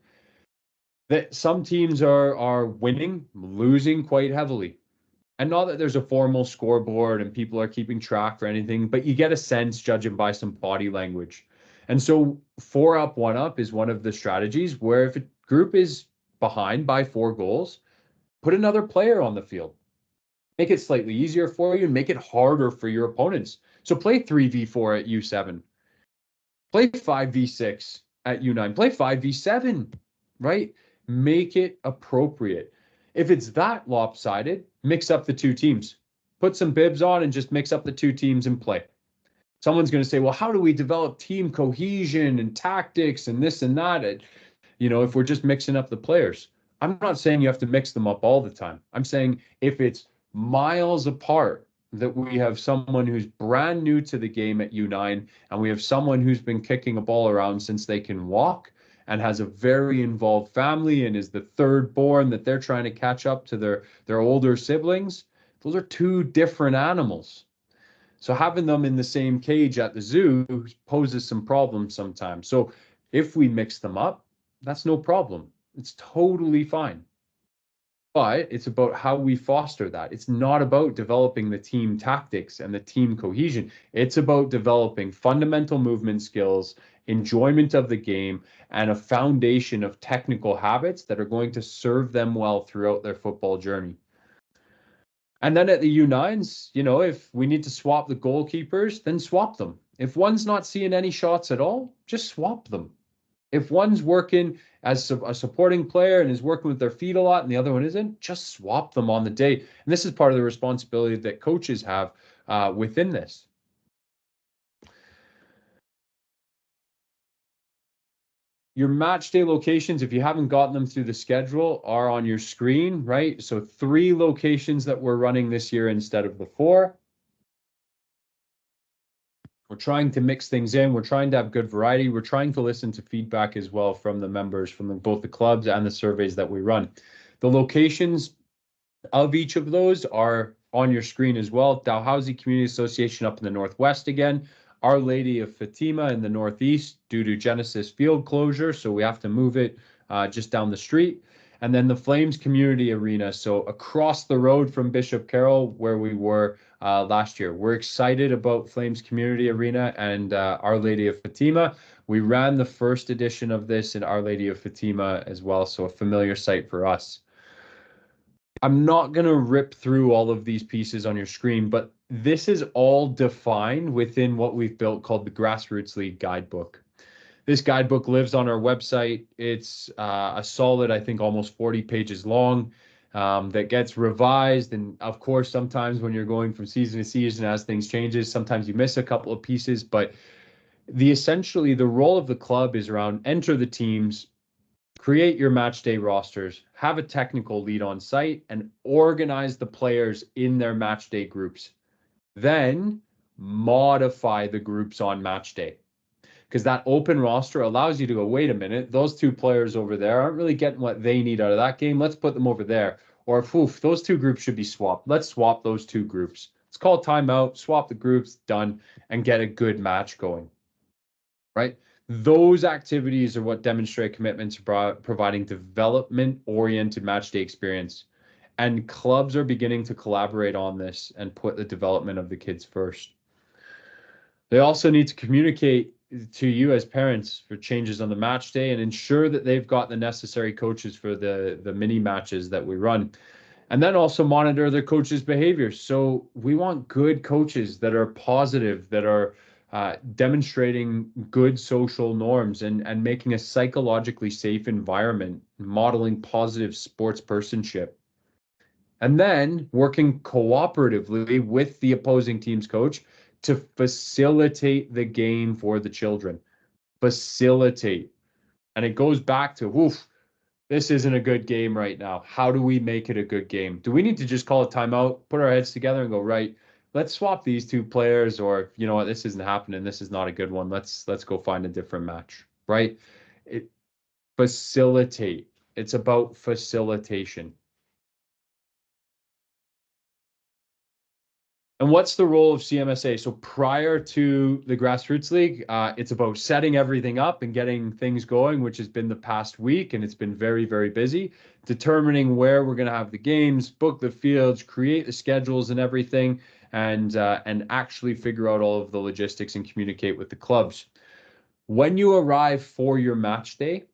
that some teams are winning, losing quite heavily. And not that there's a formal scoreboard and people are keeping track or anything, but you get a sense judging by some body language. And so 4 up, 1 up is one of the strategies where if a group is behind by 4 goals, put another player on the field. Make it slightly easier for you and make it harder for your opponents. So play 3v4 at U7. Play 5v6 at U9. Play 5v7, right? Make it appropriate. If it's that lopsided, mix up the 2 teams. Put some bibs on and just mix up the 2 teams and play. Someone's going to say, well, how do we develop team cohesion and tactics and this and that? If we're just mixing up the players. I'm not saying you have to mix them up all the time. I'm saying if it's miles apart, that we have someone who's brand new to the game at U9 and we have someone who's been kicking a ball around since they can walk and has a very involved family and is the third born that they're trying to catch up to their older siblings. Those are 2 different animals. So having them in the same cage at the zoo poses some problems sometimes. So if we mix them up, that's no problem. It's totally fine. But it's about how we foster that. It's not about developing the team tactics and the team cohesion. It's about developing fundamental movement skills, enjoyment of the game, and a foundation of technical habits that are going to serve them well throughout their football journey. And then at the U9s, if we need to swap the goalkeepers, then swap them. If one's not seeing any shots at all, just swap them. If one's working as a supporting player and is working with their feet a lot and the other one isn't, just swap them on the day. And this is part of the responsibility that coaches have within this. Your match day locations, if you haven't gotten them through the schedule, are on your screen, right? So 3 locations that we're running this year instead of the 4. We're trying to mix things in. We're trying to have good variety. We're trying to listen to feedback as well from the members, from both the clubs and the surveys that we run. The locations of each of those are on your screen as well. Dalhousie Community Association up in the Northwest again. Our Lady of Fatima in the Northeast due to Genesis field closure, so we have to move it just down the street. And then the Flames Community Arena, so across the road from Bishop Carroll, where we were last year. We're excited about Flames Community Arena and Our Lady of Fatima. We ran the first edition of this in Our Lady of Fatima as well, so a familiar site for us. I'm not going to rip through all of these pieces on your screen, but this is all defined within what we've built called the Grassroots League Guidebook. This guidebook lives on our website. It's a solid, I think, almost 40 pages long, that gets revised. And of course, sometimes when you're going from season to season, as things changes, sometimes you miss a couple of pieces. But essentially the role of the club is around enter the teams, create your match day rosters, have a technical lead on site, and organize the players in their match day groups. Then modify the groups on match day, because that open roster allows you to go, wait a minute, those two players over there aren't really getting what they need out of that game. Let's put them over there. Or, poof, those two groups should be swapped. Let's swap those two groups. Let's call timeout, swap the groups, done, and get a good match going, right? Those activities are what demonstrate commitment to providing development-oriented match day experience. And clubs are beginning to collaborate on this and put the development of the kids first. They also need to communicate to you as parents for changes on the match day and ensure that they've got the necessary coaches for the mini matches that we run. And then also monitor their coaches' behaviors. So we want good coaches that are positive, that are demonstrating good social norms and making a psychologically safe environment, modeling positive sports personship. And then working cooperatively with the opposing team's coach to facilitate the game for the children. Facilitate. And it goes back to, woof, this isn't a good game right now. How do we make it a good game? Do we need to just call a timeout, put our heads together and go, right, let's swap these two players, or you know what, this isn't happening. This is not a good one. Let's go find a different match, right? Facilitate. It's about facilitation. And what's the role of CMSA? So prior to the Grassroots League, it's about setting everything up and getting things going, which has been the past week, and it's been very, very busy. Determining where we're going to have the games, book the fields, create the schedules and everything, and actually figure out all of the logistics and communicate with the clubs. When you arrive for your match day,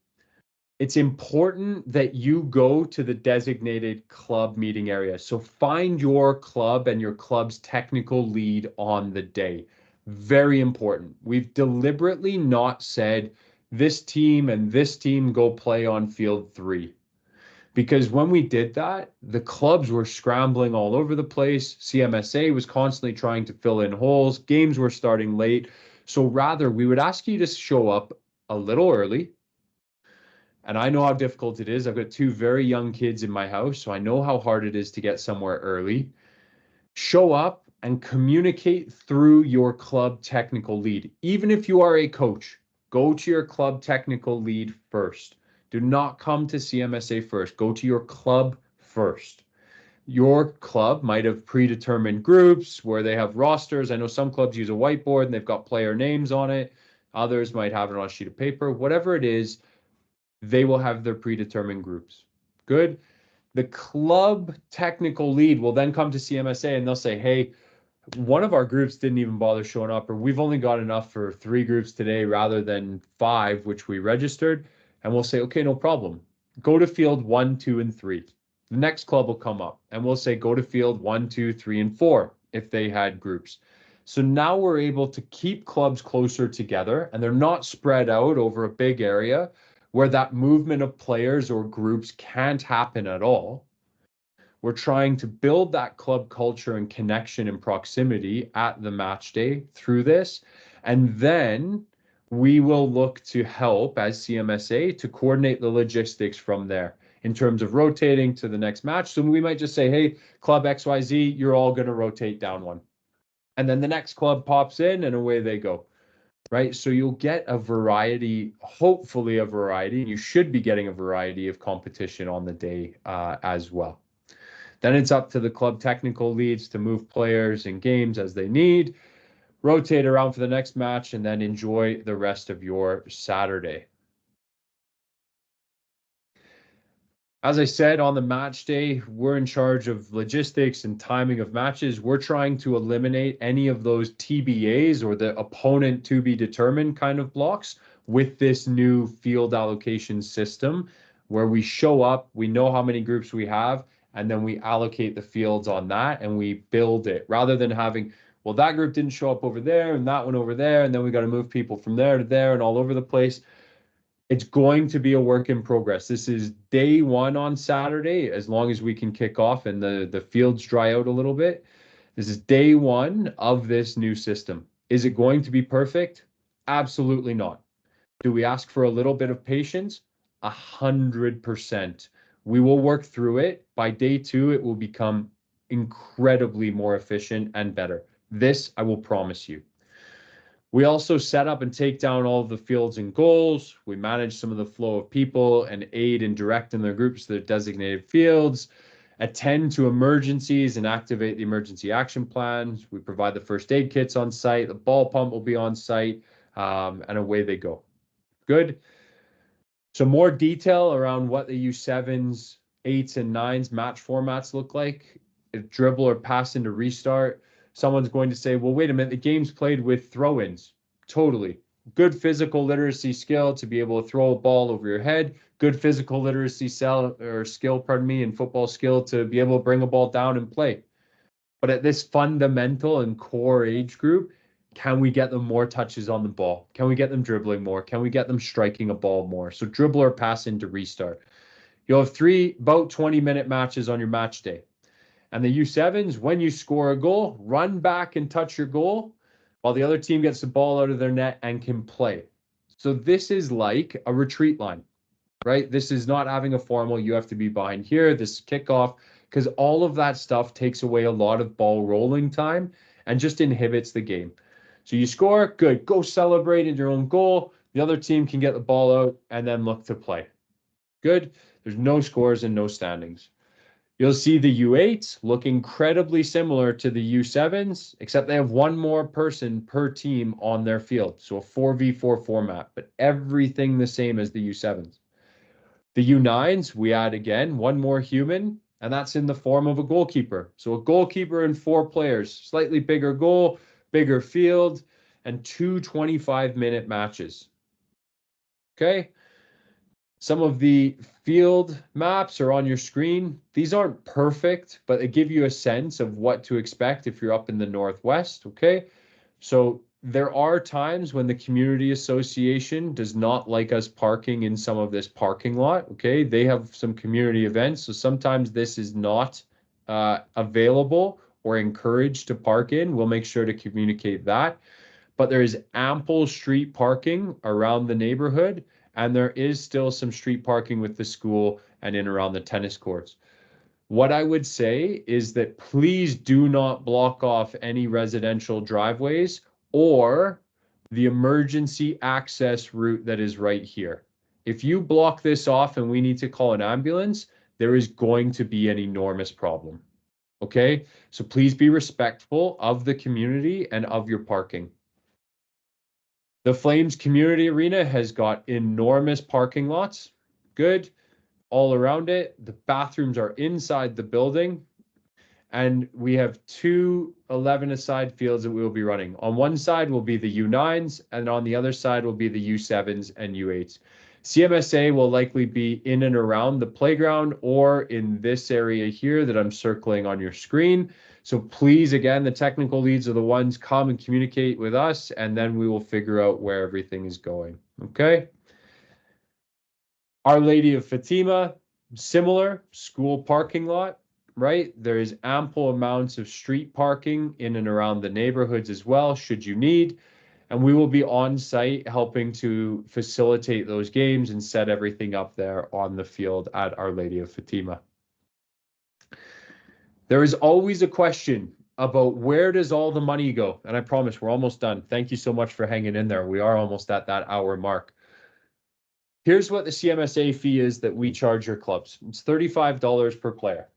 it's important that you go to the designated club meeting area. So find your club and your club's technical lead on the day. Very important. We've deliberately not said this team and this team go play on field 3. Because when we did that, the clubs were scrambling all over the place. CMSA was constantly trying to fill in holes. Games were starting late. So rather, we would ask you to show up a little early. And I know how difficult it is. I've got 2 very young kids in my house, so I know how hard it is to get somewhere early. Show up and communicate through your club technical lead. Even if you are a coach, go to your club technical lead first. Do not come to CMSA first. Go to your club first. Your club might have predetermined groups where they have rosters. I know some clubs use a whiteboard and they've got player names on it. Others might have it on a sheet of paper. Whatever it is, they will have their predetermined groups. Good. The club technical lead will then come to CMSA and they'll say, hey, one of our groups didn't even bother showing up, or we've only got enough for 3 groups today rather than 5, which we registered. And we'll say, okay, no problem. Go to field 1, 2, and 3. The next club will come up and we'll say, go to field 1, 2, 3, and 4 if they had groups. So now we're able to keep clubs closer together and they're not spread out over a big area where that movement of players or groups can't happen at all. We're trying to build that club culture and connection and proximity at the match day through this. And then we will look to help as CMSA to coordinate the logistics from there in terms of rotating to the next match. So we might just say, hey, club XYZ, you're all going to rotate down one. And then the next club pops in and away they go. Right? So you'll get a variety, hopefully a variety, and you should be getting a variety of competition on the day as well. Then it's up to the club technical leads to move players and games as they need, rotate around for the next match, and then enjoy the rest of your Saturday. As I said, on the match day, we're in charge of logistics and timing of matches. We're trying to eliminate any of those TBAs or the opponent to be determined kind of blocks with this new field allocation system where we show up, we know how many groups we have, and then we allocate the fields on that and we build it rather than having, well, that group didn't show up over there and that one over there, and then we got to move people from there to there and all over the place. It's going to be a work in progress. This is day one on Saturday, as long as we can kick off and the fields dry out a little bit. This is day one of this new system. Is it going to be perfect? Absolutely not. Do we ask for a little bit of patience? 100%. We will work through it. By day two, it will become incredibly more efficient and better. This I will promise you. We also set up and take down all of the fields and goals. We manage some of the flow of people and aid and direct in their groups to their designated fields, attend to emergencies and activate the emergency action plans. We provide the first aid kits on site. The ball pump will be on site, and away they go. Good. So more detail around what the U7s, 8s, and 9s match formats look like. If dribble or pass into restart, someone's going to say, well, wait a minute, the game's played with throw-ins. Totally. Good physical literacy skill to be able to throw a ball over your head. Good physical literacy skill, and football skill to be able to bring a ball down and play. But at this fundamental and core age group, can we get them more touches on the ball? Can we get them dribbling more? Can we get them striking a ball more? So dribble or pass into restart. You'll have about 20-minute matches on your match day. And the U7s, when you score a goal, run back and touch your goal while the other team gets the ball out of their net and can play. So this is like a retreat line, right? This is not having a formal, you have to be behind here, this kickoff, because all of that stuff takes away a lot of ball rolling time and just inhibits the game. So you score, good, go celebrate in your own goal. The other team can get the ball out and then look to play. Good. There's no scores and no standings. You'll see the U8s look incredibly similar to the U7s, except they have one more person per team on their field. So a 4v4 format, but everything the same as the U7s. The U9s, we add again one more human, and that's in the form of a goalkeeper. So a goalkeeper and 4 players, slightly bigger goal, bigger field, and 2 25-minute matches. Okay. Some of the field maps are on your screen. These aren't perfect, but they give you a sense of what to expect if you're up in the Northwest, okay? So there are times when the community association does not like us parking in some of this parking lot, okay? They have some community events, so sometimes this is not available or encouraged to park in. We'll make sure to communicate that. But there is ample street parking around the neighborhood, and there is still some street parking with the school and in around the tennis courts. What I would say is that please do not block off any residential driveways or the emergency access route that is right here. If you block this off and we need to call an ambulance, there is going to be an enormous problem. Okay? So please be respectful of the community and of your parking. The Flames Community Arena has got enormous parking lots. Good. All around it. The bathrooms are inside the building. And we have 2 11-a-side fields that we will be running. On one side will be the U9s, and on the other side will be the U7s and U8s. CMSA will likely be in and around the playground or in this area here that I'm circling on your screen. So please, again, the technical leads are the ones come and communicate with us, and then we will figure out where everything is going. Okay. Our Lady of Fatima, similar school parking lot, right? There is ample amounts of street parking in and around the neighborhoods as well, should you need. And we will be on site helping to facilitate those games and set everything up there on the field at Our Lady of Fatima. There is always a question about where does all the money go? And I promise we're almost done. Thank you so much for hanging in there. We are almost at that hour mark. Here's what the CMSA fee is that we charge your clubs. It's $35 per player.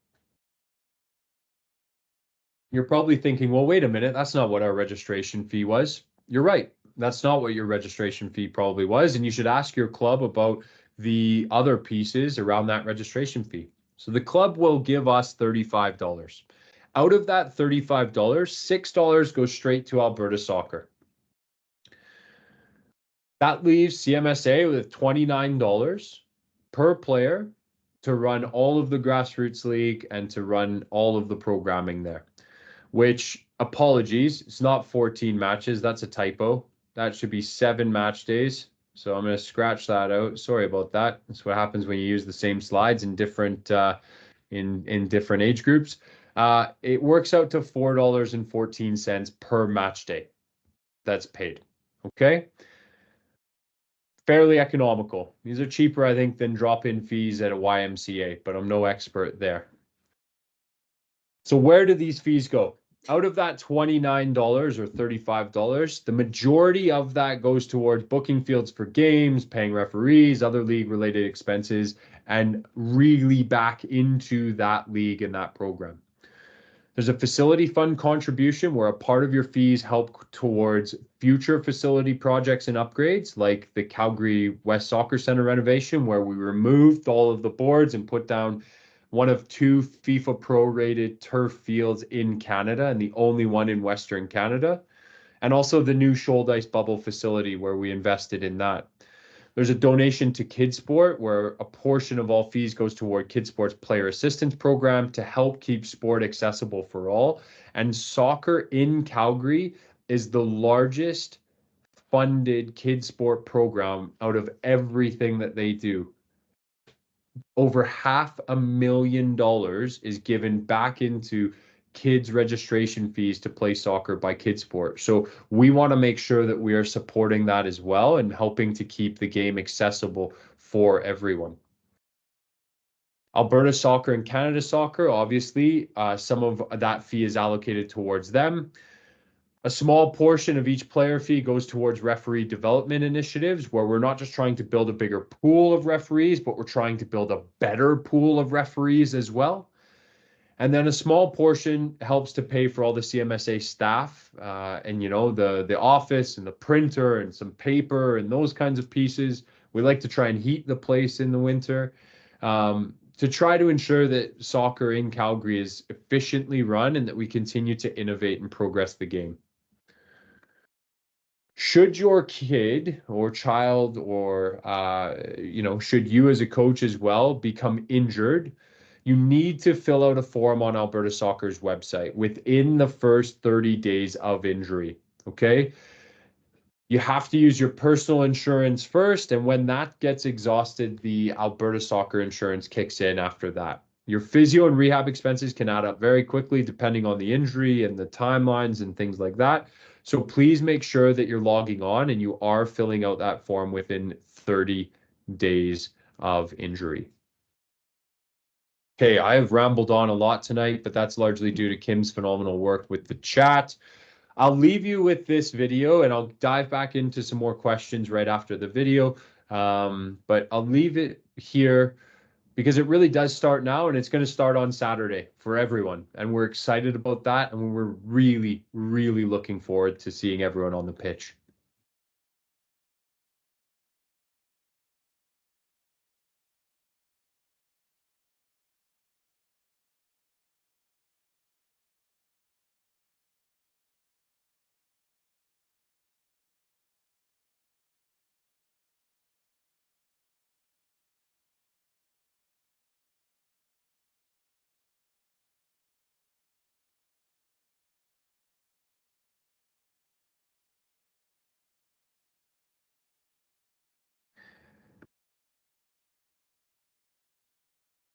You're probably thinking, well, wait a minute, that's not what our registration fee was. You're right. That's not what your registration fee probably was. And you should ask your club about the other pieces around that registration fee. So the club will give us $35. Out of that $35, $6 goes straight to Alberta Soccer. That leaves CMSA with $29 per player to run all of the Grassroots League and to run all of the programming there, which, apologies, it's not 14 matches. That's a typo. That should be 7 match days. So I'm going to scratch that out. Sorry about that. That's what happens when you use the same slides in different in different age groups. It works out to $4.14 per match day. That's paid. Okay. Fairly economical. These are cheaper, I think, than drop-in fees at a YMCA, but I'm no expert there. So where do these fees go? Out of that $29 or $35, the majority of that goes towards booking fields for games, paying referees, other league-related expenses, and really back into that league and that program. There's a facility fund contribution where a part of your fees help towards future facility projects and upgrades, like the Calgary West Soccer Center renovation, where we removed all of the boards and put down one of 2 FIFA pro-rated turf fields in Canada and the only one in Western Canada. And also the new Shouldice bubble facility where we invested in that. There's a donation to Kidsport where a portion of all fees goes toward Kidsport's player assistance program to help keep sport accessible for all. And soccer in Calgary is the largest funded Kidsport program out of everything that they do. Over $500,000 is given back into kids registration fees to play soccer by Kidsport. So we want to make sure that we are supporting that as well and helping to keep the game accessible for everyone. Alberta Soccer and Canada Soccer, obviously, some of that fee is allocated towards them. A small portion of each player fee goes towards referee development initiatives, where we're not just trying to build a bigger pool of referees, but we're trying to build a better pool of referees as well. And then a small portion helps to pay for all the CMSA staff and, you know, the office and the printer and some paper and those kinds of pieces. We like to try and heat the place in the winter to try to ensure that soccer in Calgary is efficiently run and that we continue to innovate and progress the game. Should your kid or child or, you know, should you as a coach as well become injured, you need to fill out a form on Alberta Soccer's website within the first 30 days of injury, okay? You have to use your personal insurance first, and when that gets exhausted, the Alberta Soccer insurance kicks in after that. Your physio and rehab expenses can add up very quickly depending on the injury and the timelines and things like that. So please make sure that you're logging on and you are filling out that form within 30 days of injury. Okay, I have rambled on a lot tonight, but that's largely due to Kim's phenomenal work with the chat. I'll leave you with this video and I'll dive back into some more questions right after the video. But I'll leave it here because it really does start now and it's going to start on Saturday for everyone. And we're excited about that. And we're really, really looking forward to seeing everyone on the pitch.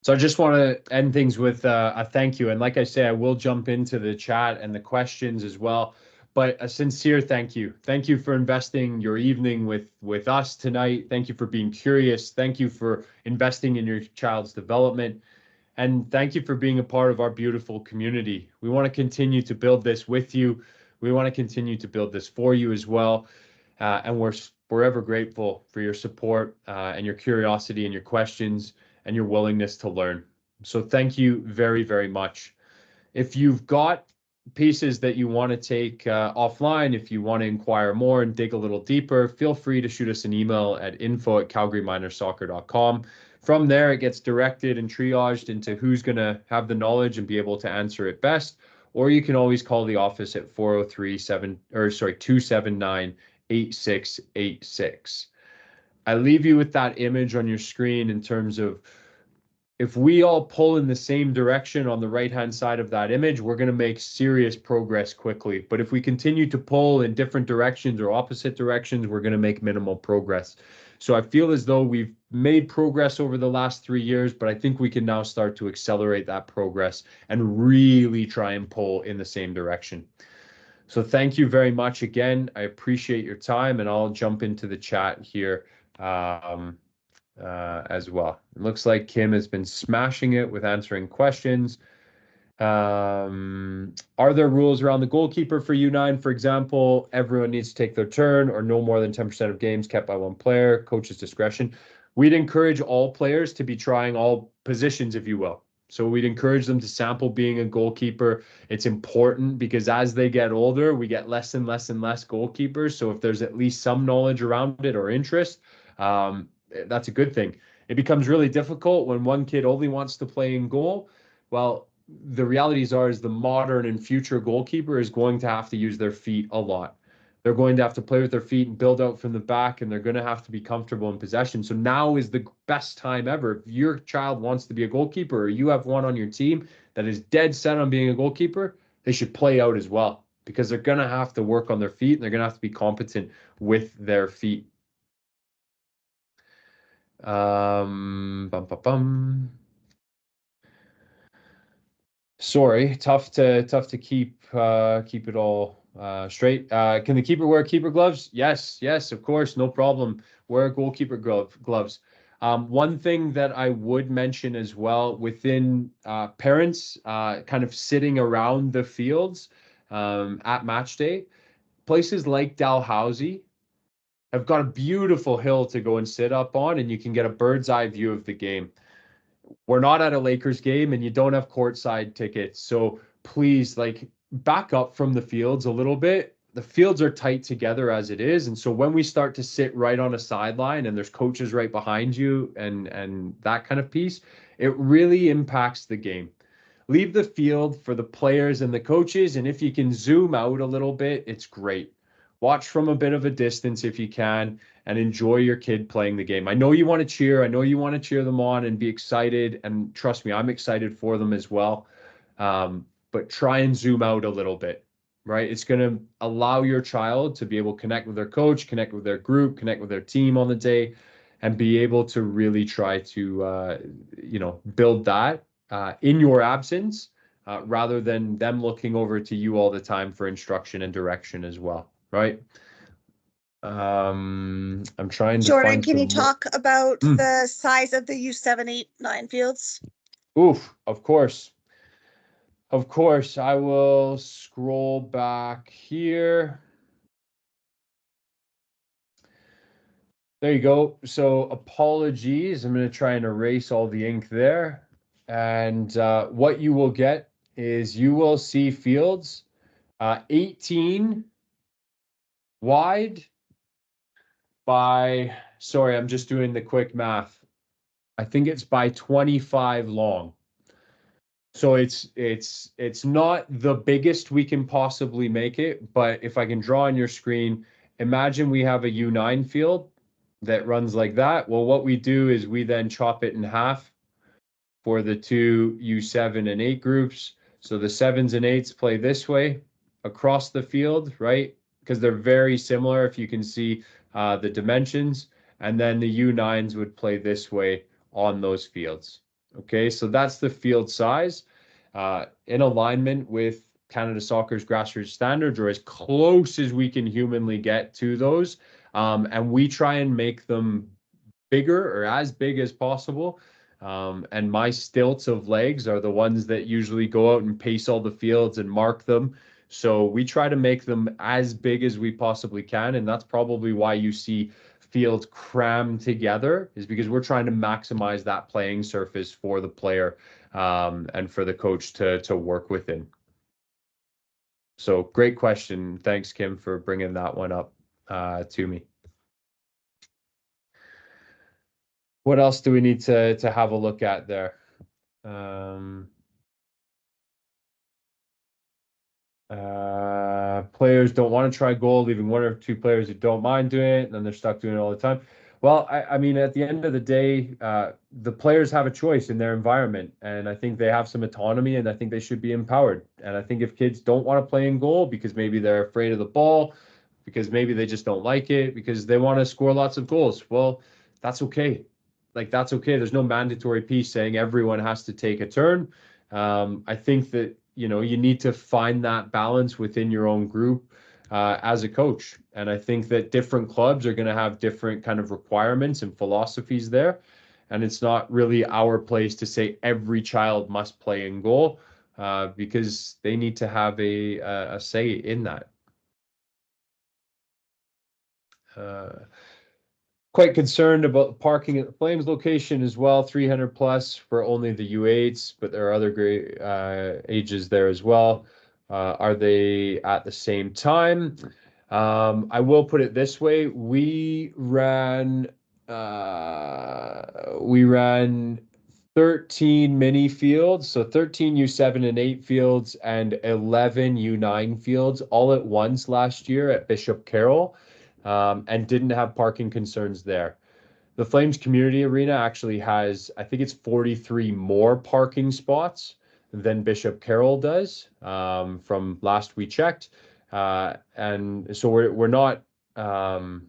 So I just want to end things with a thank you. And like I say, I will jump into the chat and the questions as well. But a sincere thank you. Thank you for investing your evening with us tonight. Thank you for being curious. Thank you for investing in your child's development. And thank you for being a part of our beautiful community. We want to continue to build this with you. We want to continue to build this for you as well. And we're forever grateful for your support and your curiosity and your questions and your willingness to learn. So thank you very, very much. If you've got pieces that you want to take offline, if you want to inquire more and dig a little deeper, feel free to shoot us an email at info@calgaryminersoccer.com. From there, it gets directed and triaged into who's going to have the knowledge and be able to answer it best. Or you can always call the office at 279-8686. I leave you with that image on your screen in terms of if we all pull in the same direction on the right-hand side of that image, we're going to make serious progress quickly. But if we continue to pull in different directions or opposite directions, we're going to make minimal progress. So I feel as though we've made progress over the last 3 years, but I think we can now start to accelerate that progress and really try and pull in the same direction. So thank you very much again. I appreciate your time, and I'll jump into the chat here. As well. It looks like Kim has been smashing it with answering questions. Are there rules around the goalkeeper for U9? For example, everyone needs to take their turn or no more than 10% of games kept by one player, coach's discretion. We'd encourage all players to be trying all positions, if you will. So we'd encourage them to sample being a goalkeeper. It's important because as they get older, we get less and less and less goalkeepers. So if there's at least some knowledge around it or interest, that's a good thing. It becomes really difficult when one kid only wants to play in goal. Well, the realities are is the modern and future goalkeeper is going to have to use their feet a lot. They're going to have to play with their feet and build out from the back, and they're going to have to be comfortable in possession. So now is the best time ever. If your child wants to be a goalkeeper or you have one on your team that is dead set on being a goalkeeper, they should play out as well because they're going to have to work on their feet and they're going to have to be competent with their feet. Bum, bum, bum. Sorry, tough to keep it all straight. Can the keeper wear keeper gloves? Yes, of course, no problem. Wear goalkeeper gloves. One thing that I would mention as well within parents kind of sitting around the fields at match day, places like Dalhousie have got a beautiful hill to go and sit up on, and you can get a bird's eye view of the game. We're not at a Lakers game and you don't have courtside tickets. So please, like, back up from the fields a little bit. The fields are tight together as it is. And so when we start to sit right on a sideline and there's coaches right behind you and that kind of piece, it really impacts the game. Leave the field for the players and the coaches. And if you can zoom out a little bit, it's great. Watch from a bit of a distance if you can and enjoy your kid playing the game. I know you want to cheer. I know you want to cheer them on and be excited. And trust me, I'm excited for them as well. But try and zoom out a little bit, right? It's going to allow your child to be able to connect with their coach, connect with their group, connect with their team on the day, and be able to really try to, build that in your absence, rather than them looking over to you all the time for instruction and direction as well, right? I'm trying to Jordan, find can you some more. talk about the size of the U7, 8, 9 fields? Oof, of course. Of course, I will scroll back here. There you go. So apologies. I'm going to try and erase all the ink there. And what you will get is you will see fields 18 wide by, sorry, I'm just doing the quick math. I think it's by 25 long. So it's not the biggest we can possibly make it, but if I can draw on your screen, imagine we have a U9 field that runs like that. Well, what we do is we then chop it in half for the two U7 and 8 groups. So the 7s and 8s play this way across the field, right? Because they're very similar if you can see the dimensions. And then the U9s would play this way on those fields. Okay, so that's the field size in alignment with Canada Soccer's grassroots standards, or as close as we can humanly get to those. And we try and make them bigger or as big as possible. And my stilts of legs are the ones that usually go out and pace all the fields and mark them. So we try to make them as big as we possibly can. And that's probably why you see fields crammed together, is because we're trying to maximize that playing surface for the player and for the coach to work within. So great question. Thanks, Kim, for bringing that one up to me. What else do we need to have a look at there? Players don't want to try goal, leaving one or two players who don't mind doing it, and then they're stuck doing it all the time. Well, I mean, at the end of the day, the players have a choice in their environment, and I think they have some autonomy, and I think they should be empowered. And I think if kids don't want to play in goal because maybe they're afraid of the ball, because maybe they just don't like it, because they want to score lots of goals, well, that's okay. Like that's okay. There's no mandatory piece saying everyone has to take a turn. I think that, you need to find that balance within your own group as a coach. And I think that different clubs are going to have different kind of requirements and philosophies there. And it's not really our place to say every child must play in goal because they need to have a say in that. Uh, Quite concerned about the parking at the Flames location as well, 300 plus for only the U8s, but there are other great ages there as well. Are they at the same time? I will put it this way: we ran 13 mini fields, so 13 U7 and 8 fields and 11 U9 fields all at once last year at Bishop Carroll, and didn't have parking concerns there. The Flames Community Arena actually has, I think it's 43 more parking spots than Bishop Carroll does, from last we checked. And so um,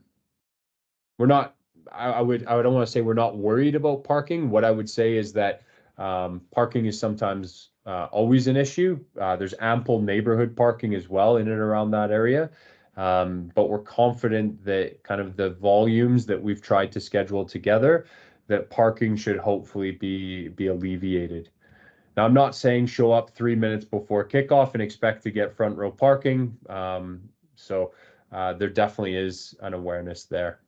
we're not, I don't want to say we're not worried about parking. What I would say is that parking is sometimes always an issue. There's ample neighborhood parking as well in and around that area. But we're confident that kind of the volumes that we've tried to schedule together, that parking should hopefully be alleviated. Now, I'm not saying show up 3 minutes before kickoff and expect to get front row parking. So there definitely is an awareness there.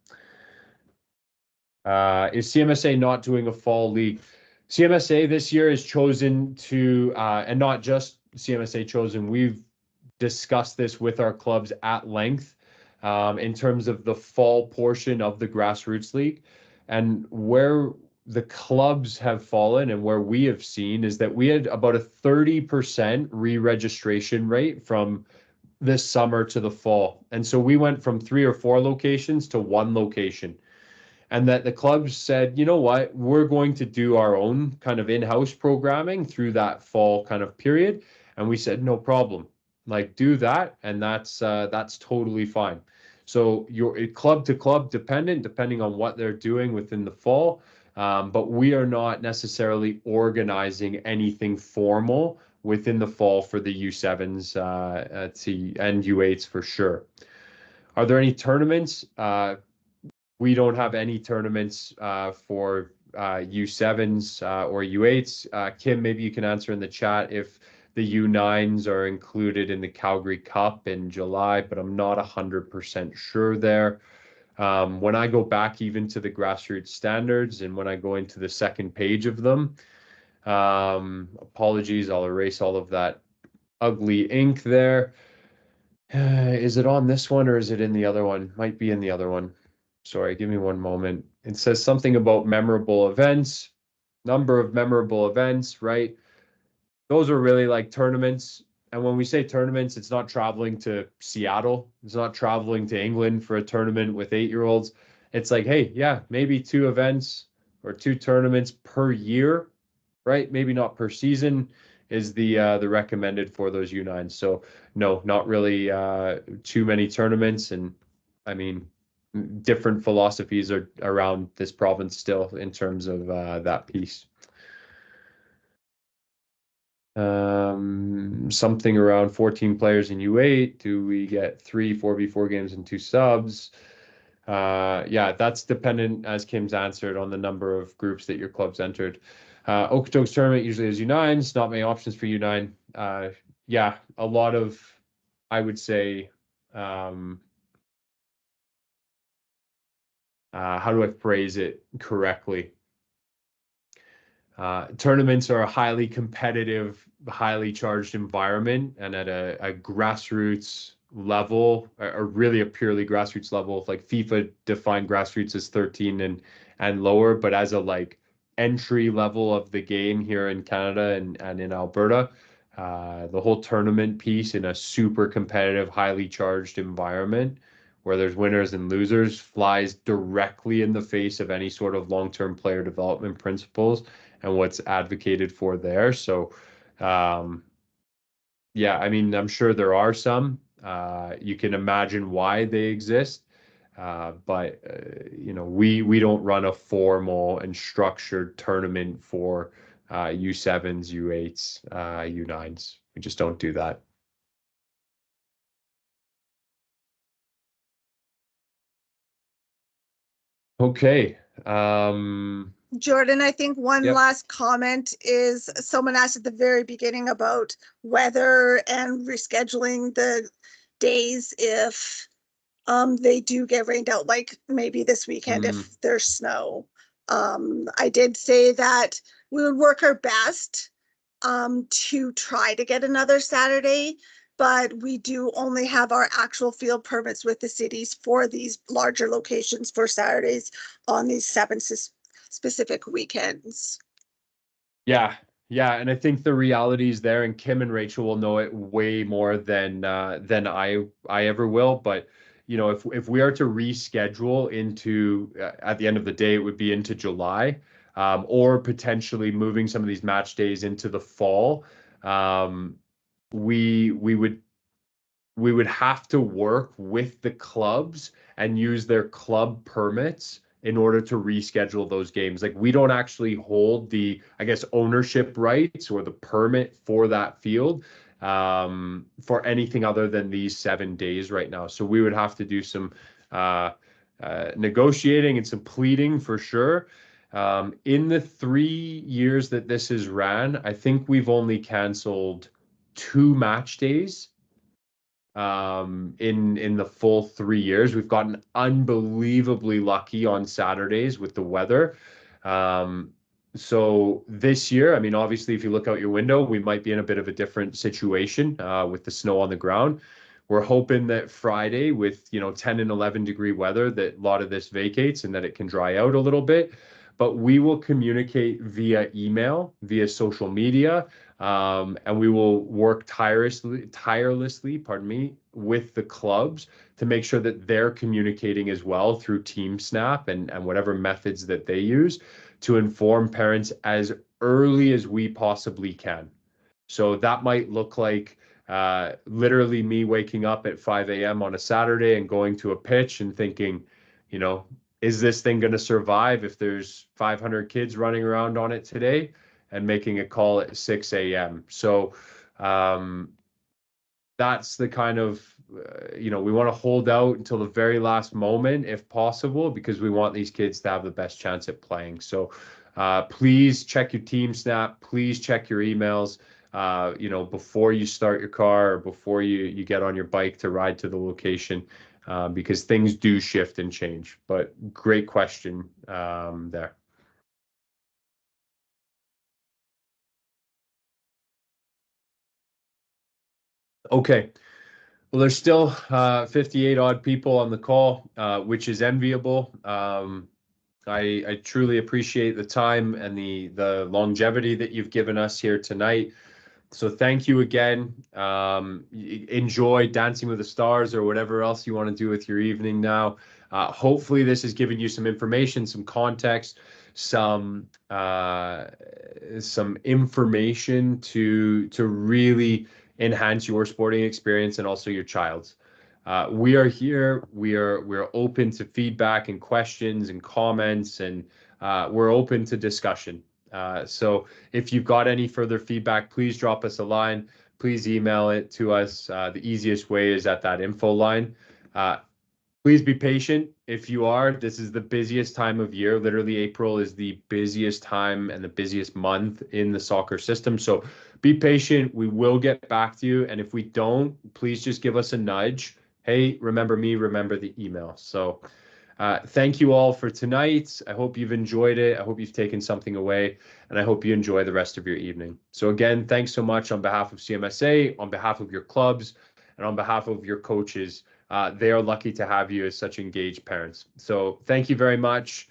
Is CMSA not doing a fall league? CMSA this year has chosen to, and not just CMSA chosen, we've discussed this with our clubs at length in terms of the fall portion of the Grassroots League. And where the clubs have fallen and where we have seen is that we had about a 30% re-registration rate from this summer to the fall. And so we went from 3 or 4 locations to 1 location, and that the clubs said, you know what, we're going to do our own kind of in-house programming through that fall kind of period. And we said, no problem, like do that, and that's totally fine. So you're club to club dependent, depending on what they're doing within the fall. But we are not necessarily organizing anything formal within the fall for the U7s and U8s for sure. Are there any tournaments? We don't have any tournaments for U7s or U8s. Kim, maybe you can answer in the chat if the U9s are included in the Calgary Cup in July, but I'm not 100% sure there. When I go back even to the grassroots standards and when I go into the second page of them, apologies, I'll erase all of that ugly ink there. Is it on this one or is it in the other one? Might be in the other one. Sorry, give me one moment. It says something about memorable events, number of memorable events, right? Those are really like tournaments. And when we say tournaments, it's not traveling to Seattle. It's not traveling to England for a tournament with 8-year-olds. It's like, hey, yeah, maybe 2 events or 2 tournaments per year, right? Maybe not per season is the recommended for those U9s. So no, not really too many tournaments. And I mean, different philosophies are around this province still in terms of that piece. Something around 14 players in U8. Do we get 3 4v4 games and 2 subs? Yeah, that's dependent, as Kim's answered, on the number of groups that your club's entered. Okotoks tournament usually has U9s, not many options for U9. Yeah, a lot of, I would say, how do I phrase it correctly? Tournaments are a highly competitive, highly charged environment, and at a grassroots level, or really a purely grassroots level, like FIFA defined grassroots as 13 and lower, but as a like entry level of the game here in Canada and in Alberta, the whole tournament piece in a super competitive, highly charged environment where there's winners and losers, flies directly in the face of any sort of long-term player development principles and what's advocated for there. So, yeah, I mean, I'm sure there are some. You can imagine why they exist. But we don't run a formal and structured tournament for U7s, U8s, U9s. We just don't do that. Okay. Jordan, I think one Yep. last comment is someone asked at the very beginning about weather and rescheduling the days if they do get rained out, like maybe this weekend Mm, if there's snow. I did say that we would work our best to try to get another Saturday, but we do only have our actual field permits with the cities for these larger locations for Saturdays on these seven specific weekends. yeah. Yeah. And I think the reality is there, and Kim and Rachel will know it way more than I ever will. But if we are to reschedule into at the end of the day, it would be into July, or potentially moving some of these match days into the fall. Um, we would have to work with the clubs and use their club permits in order to reschedule those games. Like, we don't actually hold the, I guess, ownership rights or the permit for that field for anything other than these 7 days right now. So we would have to do some negotiating and some pleading for sure. In the 3 years that this has ran, I think we've only canceled 2 match days in the full 3 years. We've gotten unbelievably lucky on Saturdays with the weather. Um, so this year, I mean, obviously, if you look out your window, we might be in a bit of a different situation with the snow on the ground. We're hoping that Friday, with 10 and 11-degree weather, that a lot of this vacates and that it can dry out a little bit. But we will communicate via email, via social media, and we will work tirelessly, pardon me, with the clubs to make sure that they're communicating as well through TeamSnap and whatever methods that they use to inform parents as early as we possibly can. So that might look like literally me waking up at 5 a.m. on a Saturday and going to a pitch and thinking, you know, is this thing going to survive if there's 500 kids running around on it today? And making a call at 6 a.m. So that's the kind of, we want to hold out until the very last moment if possible, because we want these kids to have the best chance at playing. So please check your TeamSnap. Please check your emails, before you start your car or before you get on your bike to ride to the location, because things do shift and change. But great question there. Okay. Well, there's still 58 odd people on the call, which is enviable. I truly appreciate the time and the longevity that you've given us here tonight. So thank you again. Enjoy Dancing with the Stars or whatever else you want to do with your evening now. Hopefully this has given you some information, some context, some information to really enhance your sporting experience and also your child's. We are here. We're open to feedback and questions and comments, and we're open to discussion. So if you've got any further feedback, please drop us a line. Please email it to us. The easiest way is at that info line. Please be patient. If you are, this is the busiest time of year. Literally, April is the busiest time and the busiest month in the soccer system. So be patient. We will get back to you. And if we don't, please just give us a nudge. Hey, remember me, remember the email. So thank you all for tonight. I hope you've enjoyed it. I hope you've taken something away, and I hope you enjoy the rest of your evening. So again, thanks so much on behalf of CMSA, on behalf of your clubs, and on behalf of your coaches. They are lucky to have you as such engaged parents. So thank you very much.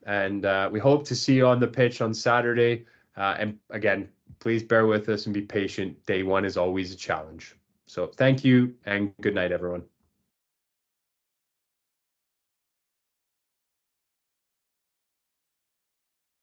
And we hope to see you on the pitch on Saturday. And again, please bear with us and be patient. Day one is always a challenge. So thank you and good night, everyone.